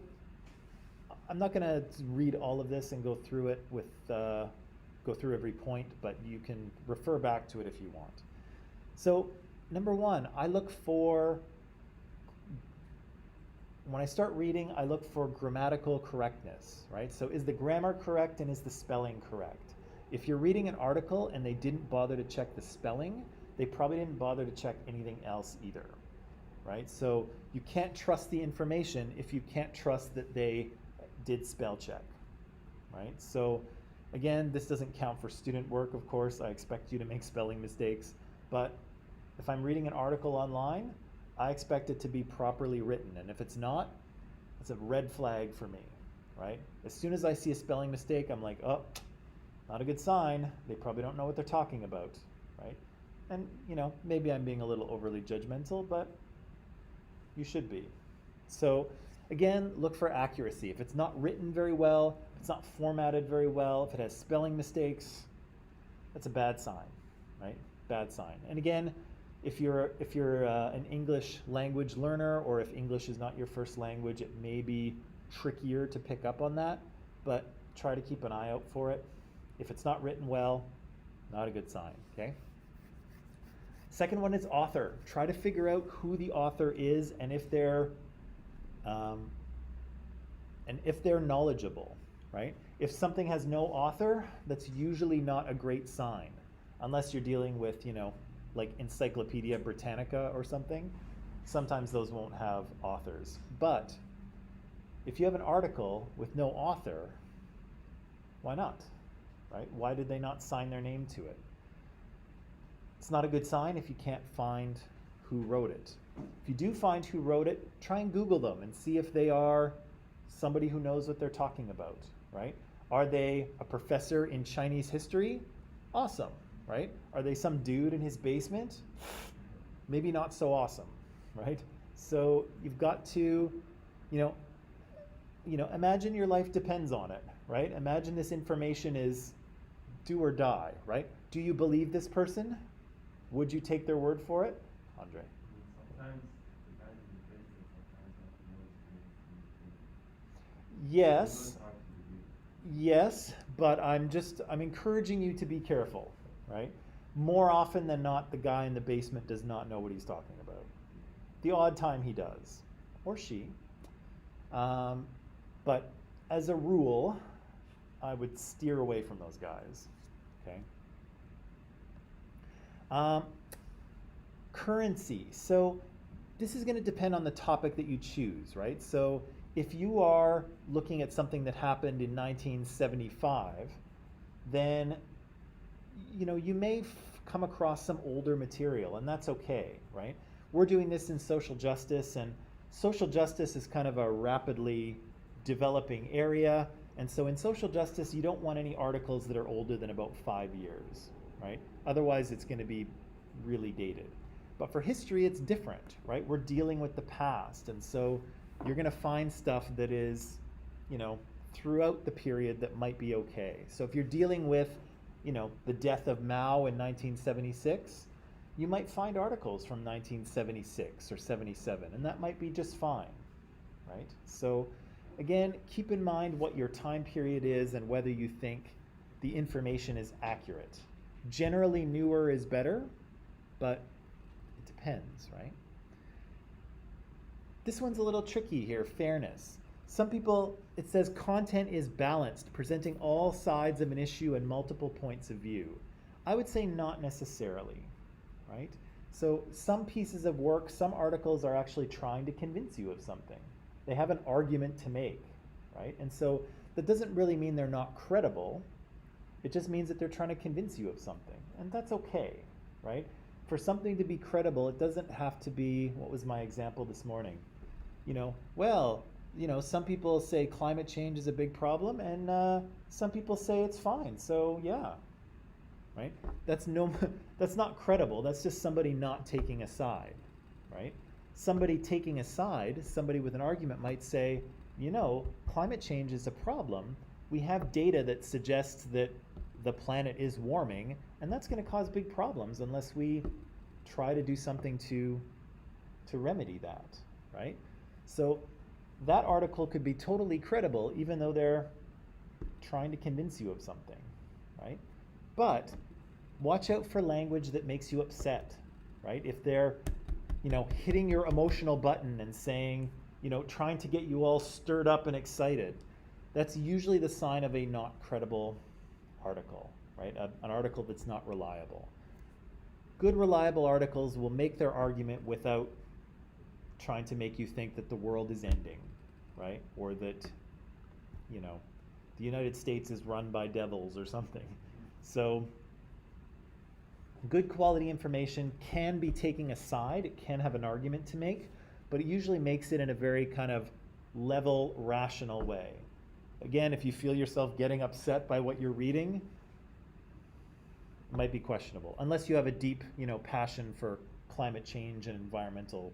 I'm not going to read all of this and go through it go through every point, but you can refer back to it if you want. So number one, when I start reading, I look for grammatical correctness, right? So is the grammar correct and is the spelling correct? If you're reading an article and they didn't bother to check the spelling, they probably didn't bother to check anything else either, right? So you can't trust the information if you can't trust that they did spell check, right? So Again, this doesn't count for student work, of course. I expect you to make spelling mistakes. But if I'm reading an article online, I expect it to be properly written. And if it's not, it's a red flag for me, right? As soon as I see a spelling mistake, I'm like, oh, not a good sign. They probably don't know what they're talking about, right? And, maybe I'm being a little overly judgmental, but you should be. So again, look for accuracy. If it's not written very well, if it's not formatted very well, if it has spelling mistakes, that's a bad sign, right? Bad sign. And again, if you're an English language learner, or if English is not your first language, it may be trickier to pick up on that, but try to keep an eye out for it. If it's not written well, not a good sign, okay? Second one is author. Try to figure out who the author is and if they're knowledgeable, right? If something has no author, that's usually not a great sign, unless you're dealing with, like Encyclopedia Britannica or something. Sometimes those won't have authors. But if you have an article with no author, why not, right? Why did they not sign their name to it? It's not a good sign if you can't find who wrote it. If you do find who wrote it, try and Google them and see if they are somebody who knows what they're talking about, right? Are they a professor in Chinese history? Awesome, right? Are they some dude in his basement? Maybe not so awesome, right? So you've got to, imagine your life depends on it, right? Imagine this information is do or die, right? Do you believe this person? Would you take their word for it? Andre. Sometimes the guys in the basement sometimes have to know it's Yes, hard to believe. yes, but I'm encouraging you to be careful, right? More often than not, the guy in the basement does not know what he's talking about. The odd time he does, or she. But as a rule, I would steer away from those guys, okay? Currency. So this is going to depend on the topic that you choose, right? So if you are looking at something that happened in 1975, then you may come across some older material, and that's okay, right? We're doing this in social justice, and social justice is kind of a rapidly developing area. And so in social justice, you don't want any articles that are older than about 5 years, right? Otherwise, it's going to be really dated. But for history, it's different, right? We're dealing with the past. And so you're going to find stuff that is, throughout the period that might be okay. So if you're dealing with, the death of Mao in 1976, you might find articles from 1976 or 77, and that might be just fine, right? So again, keep in mind what your time period is and whether you think the information is accurate. Generally, newer is better, but it depends, right? This one's a little tricky here, fairness. Some people, it says content is balanced, presenting all sides of an issue and multiple points of view. I would say not necessarily, right? So some pieces of work, some articles are actually trying to convince you of something. They have an argument to make, right? And so that doesn't really mean they're not credible. It just means that they're trying to convince you of something, and that's okay, right? For something to be credible, it doesn't have to be, what was my example this morning? Some people say climate change is a big problem, and some people say it's fine, so yeah, right? That's not credible. That's just somebody not taking a side, right? Somebody taking a side, somebody with an argument might say, climate change is a problem. We have data that suggests that the planet is warming, and that's going to cause big problems unless we try to do something to remedy that, right? So that article could be totally credible even though they're trying to convince you of something, right? But watch out for language that makes you upset, right? If they're, hitting your emotional button and saying, trying to get you all stirred up and excited, that's usually the sign of a not credible article, right? An article that's not reliable. Good, reliable articles will make their argument without trying to make you think that the world is ending, right? Or that, the United States is run by devils or something. So good quality information can be taken aside, it can have an argument to make, but it usually makes it in a very kind of level, rational way. Again, if you feel yourself getting upset by what you're reading, it might be questionable, unless you have a deep, passion for climate change and environmental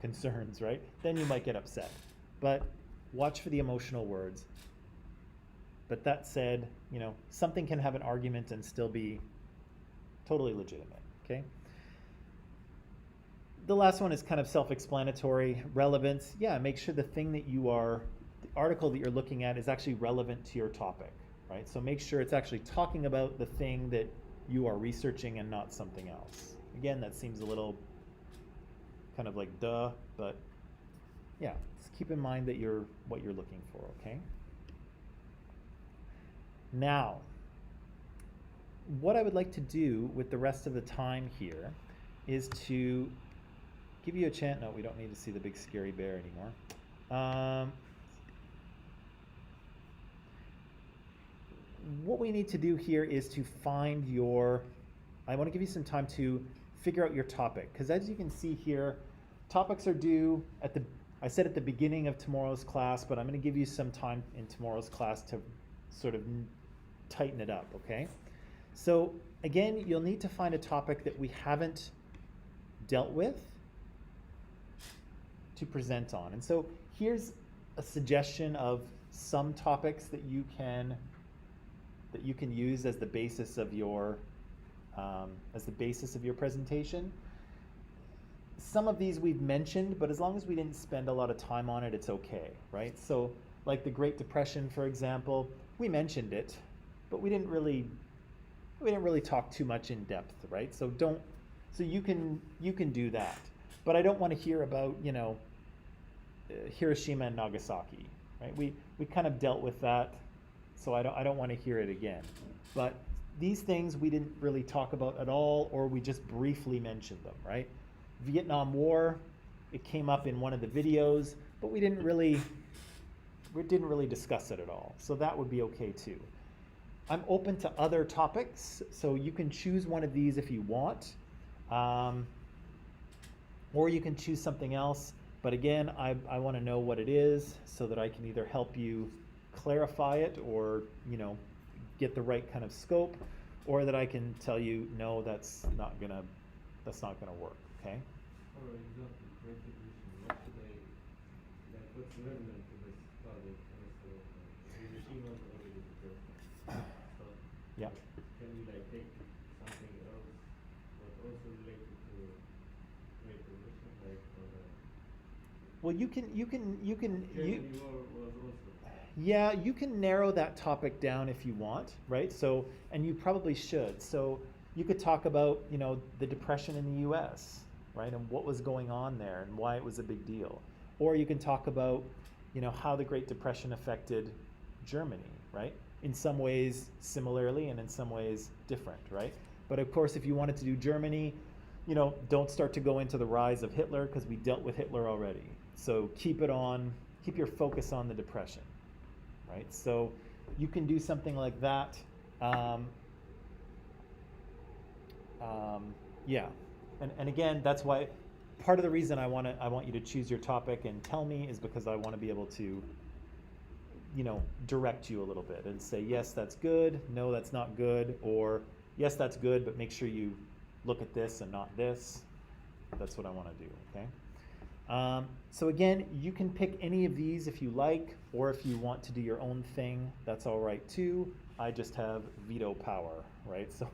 concerns, right? Then you might get upset. But watch for the emotional words. But that said, something can have an argument and still be totally legitimate, okay? The last one is kind of self-explanatory. Relevance, yeah, make sure the article that you're looking at is actually relevant to your topic, right? So make sure it's actually talking about the thing that you are researching and not something else. Again, that seems a little kind of like duh, but yeah, just keep in mind that what you're looking for, okay? Now, what I would like to do with the rest of the time here is to give you a chance. No, we don't need to see the big scary bear anymore. What we need to do here is to find I want to give you some time to figure out your topic, because as you can see here, topics are due I said at the beginning of tomorrow's class, but I'm going to give you some time in tomorrow's class to sort of tighten it up, okay? So again, you'll need to find a topic that we haven't dealt with to present on. And so here's a suggestion of some topics that you can use as the basis of your presentation. Some of these we've mentioned, but as long as we didn't spend a lot of time on it, it's okay, right? So like the Great Depression, for example, we mentioned it, but we didn't really talk too much in depth, right? So you can do that. But I don't want to hear about, Hiroshima and Nagasaki, right? We kind of dealt with that, so I don't want to hear it again. But these things we didn't really talk about at all, or we just briefly mentioned them, right? Vietnam War, it came up in one of the videos, but we didn't really discuss it at all. So that would be okay too. I'm open to other topics, so you can choose one of these if you want, or you can choose something else. But again, I want to know what it is so that I can either help you clarify it or get the right kind of scope, or that I can tell you no, that's not gonna work. Okay. For example, Great Division, what should I, like, what's relevant to this study? So, Hiroshima is already the first one. So, Yeah. can we like take something else, but also related to Great Division, like, Well, you can Germany War was also. yeah, you can narrow that topic down if you want, right? So, and you probably should. So you could talk about, the Depression in the US, right? And what was going on there and why it was a big deal. Or you can talk about, how the Great Depression affected Germany, right? In some ways similarly and in some ways different, right? But of course, if you wanted to do Germany, don't start to go into the rise of Hitler, because we dealt with Hitler already. So keep your focus on the Depression, right? So you can do something like that. Yeah, and again, that's why part of the reason I want you to choose your topic and tell me is because I want to be able to, direct you a little bit and say, yes, that's good, no, that's not good, or yes, that's good, but make sure you look at this and not this. That's what I want to do, okay? So again, you can pick any of these if you like, or if you want to do your own thing, that's all right too. I just have veto power, right? So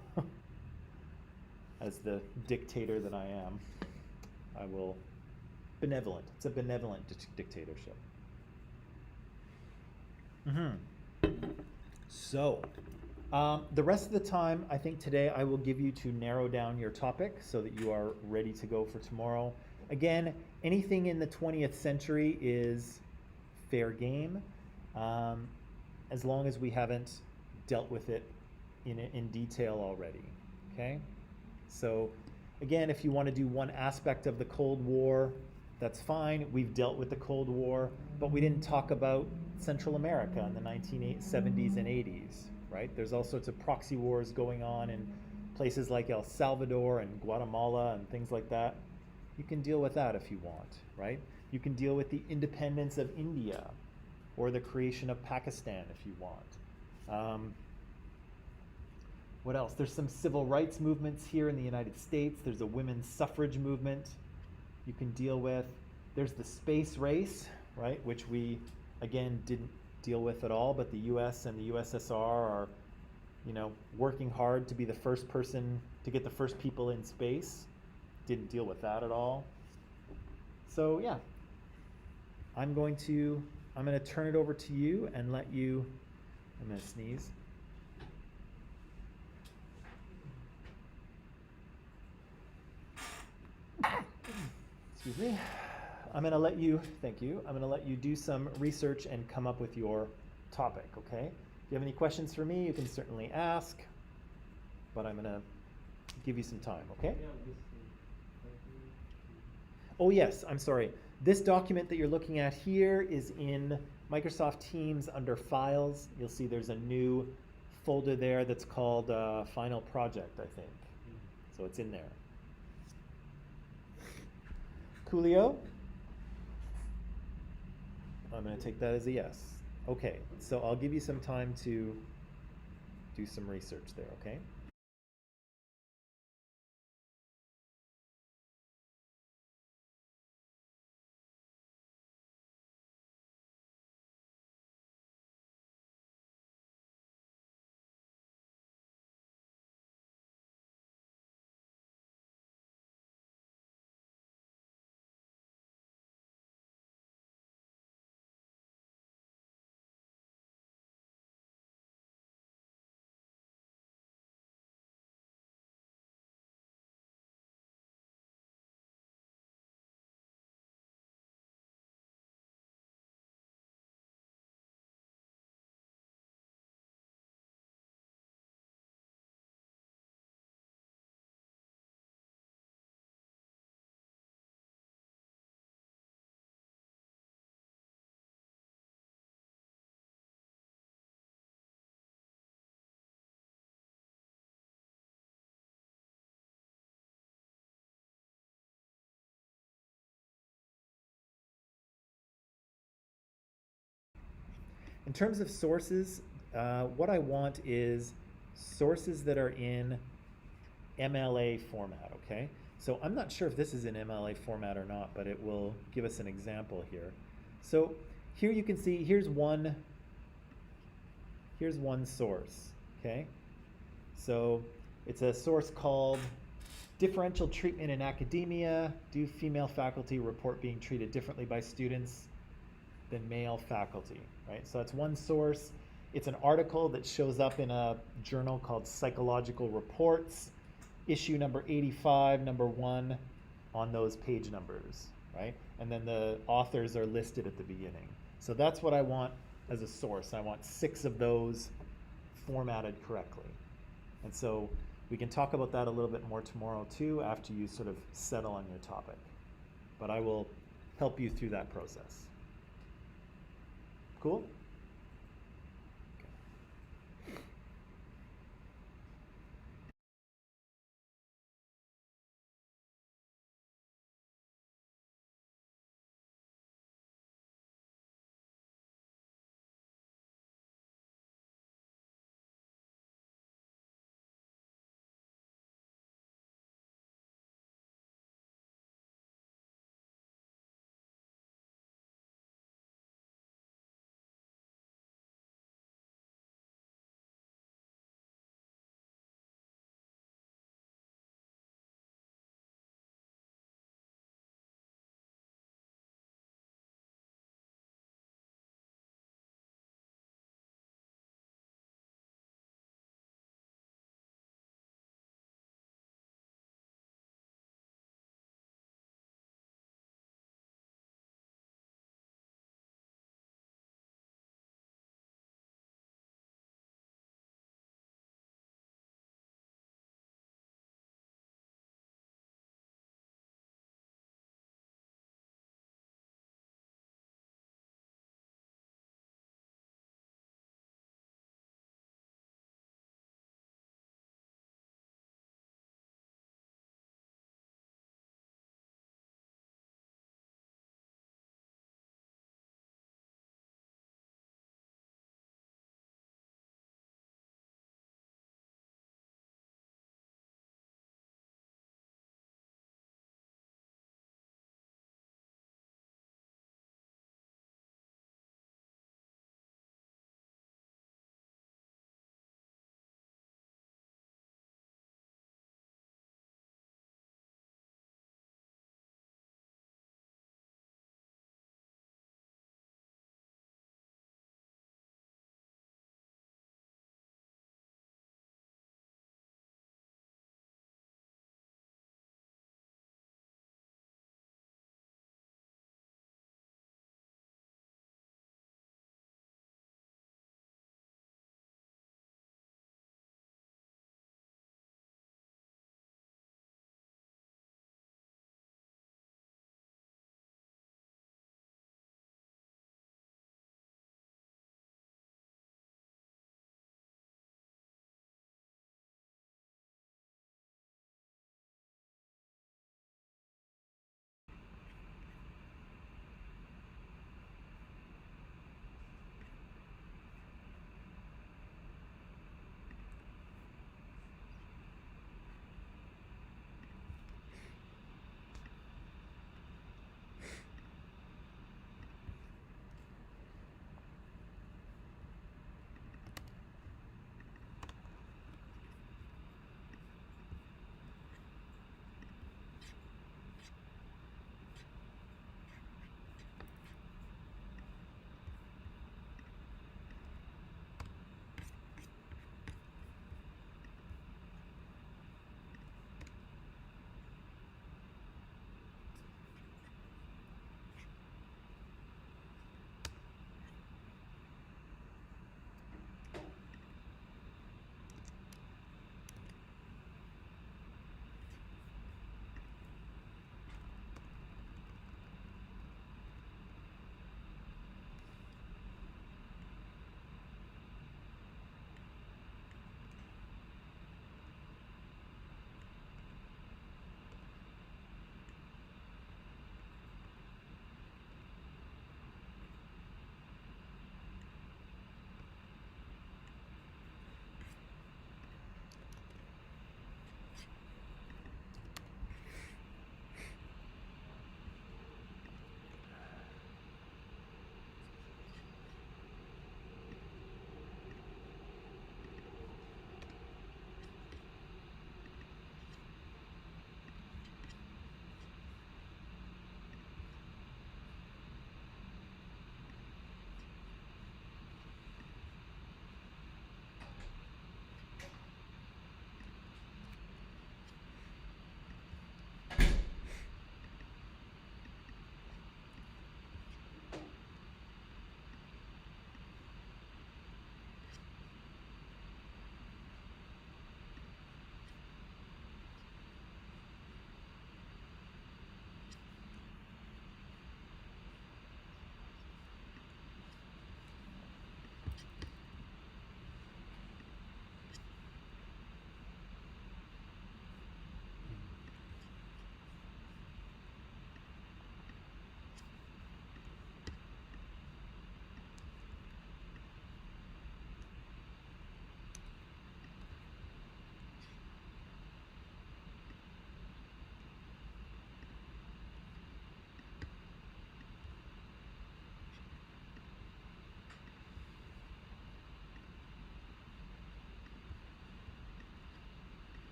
as the dictator that I am, I will benevolent. It's a benevolent dictatorship. So the rest of the time, I think today I will give you to narrow down your topic so that you are ready to go for tomorrow. Again, anything in the 20th century is fair game, as long as we haven't dealt with it in detail already, okay? So again, if you want to do one aspect of the Cold War, That's fine. We've dealt with the Cold War, but we didn't talk about Central America in the 1970s and 80s, right? There's all sorts of proxy wars going on in places like El Salvador and Guatemala and things like that. You can deal with that if you want, right? You can deal with the independence of India or the creation of Pakistan if you want. What else? There's some civil rights movements here in the United States. There's a women's suffrage movement you can deal with. There's the space race, right, which we, again, didn't deal with at all, but the US and the USSR are, working hard to be the first person, to get the first people in space. Didn't deal with that at all. So yeah, I'm going to turn it over to you and let you, I'm going to sneeze. Excuse me. I'm going to let you, thank you, I'm going to let you do some research and come up with your topic, okay? If you have any questions for me, you can certainly ask, but I'm going to give you some time, okay? Yeah, this, Oh yes, I'm sorry. This document that you're looking at here is in Microsoft Teams under Files. You'll see there's a new folder there that's called Final Project, I think. So it's in there. Coolio? I'm going to take that as a yes. Okay, so I'll give you some time to do some research there, okay? In terms of sources, what I want is sources that are in MLA format, okay? So I'm not sure if this is in MLA format or not, but it will give us an example here. So here you can see, here's one source, okay? So it's a source called Differential Treatment in Academia. Do female faculty report being treated differently by students than male faculty, right? So that's one source. It's an article that shows up in a journal called Psychological Reports, issue number 85, number 1 on those page numbers, right? And then the authors are listed at the beginning. So that's what I want as a source. I want 6 of those formatted correctly. And so we can talk about that a little bit more tomorrow too, after you sort of settle on your topic. But I will help you through that process. Cool?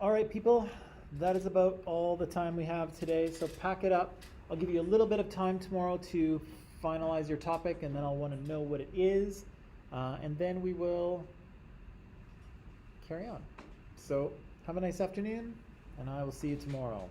All right, people, that is about all the time we have today. So pack it up. I'll give you a little bit of time tomorrow to finalize your topic, and then I'll want to know what it is, and then we will carry on. So have a nice afternoon, and I will see you tomorrow.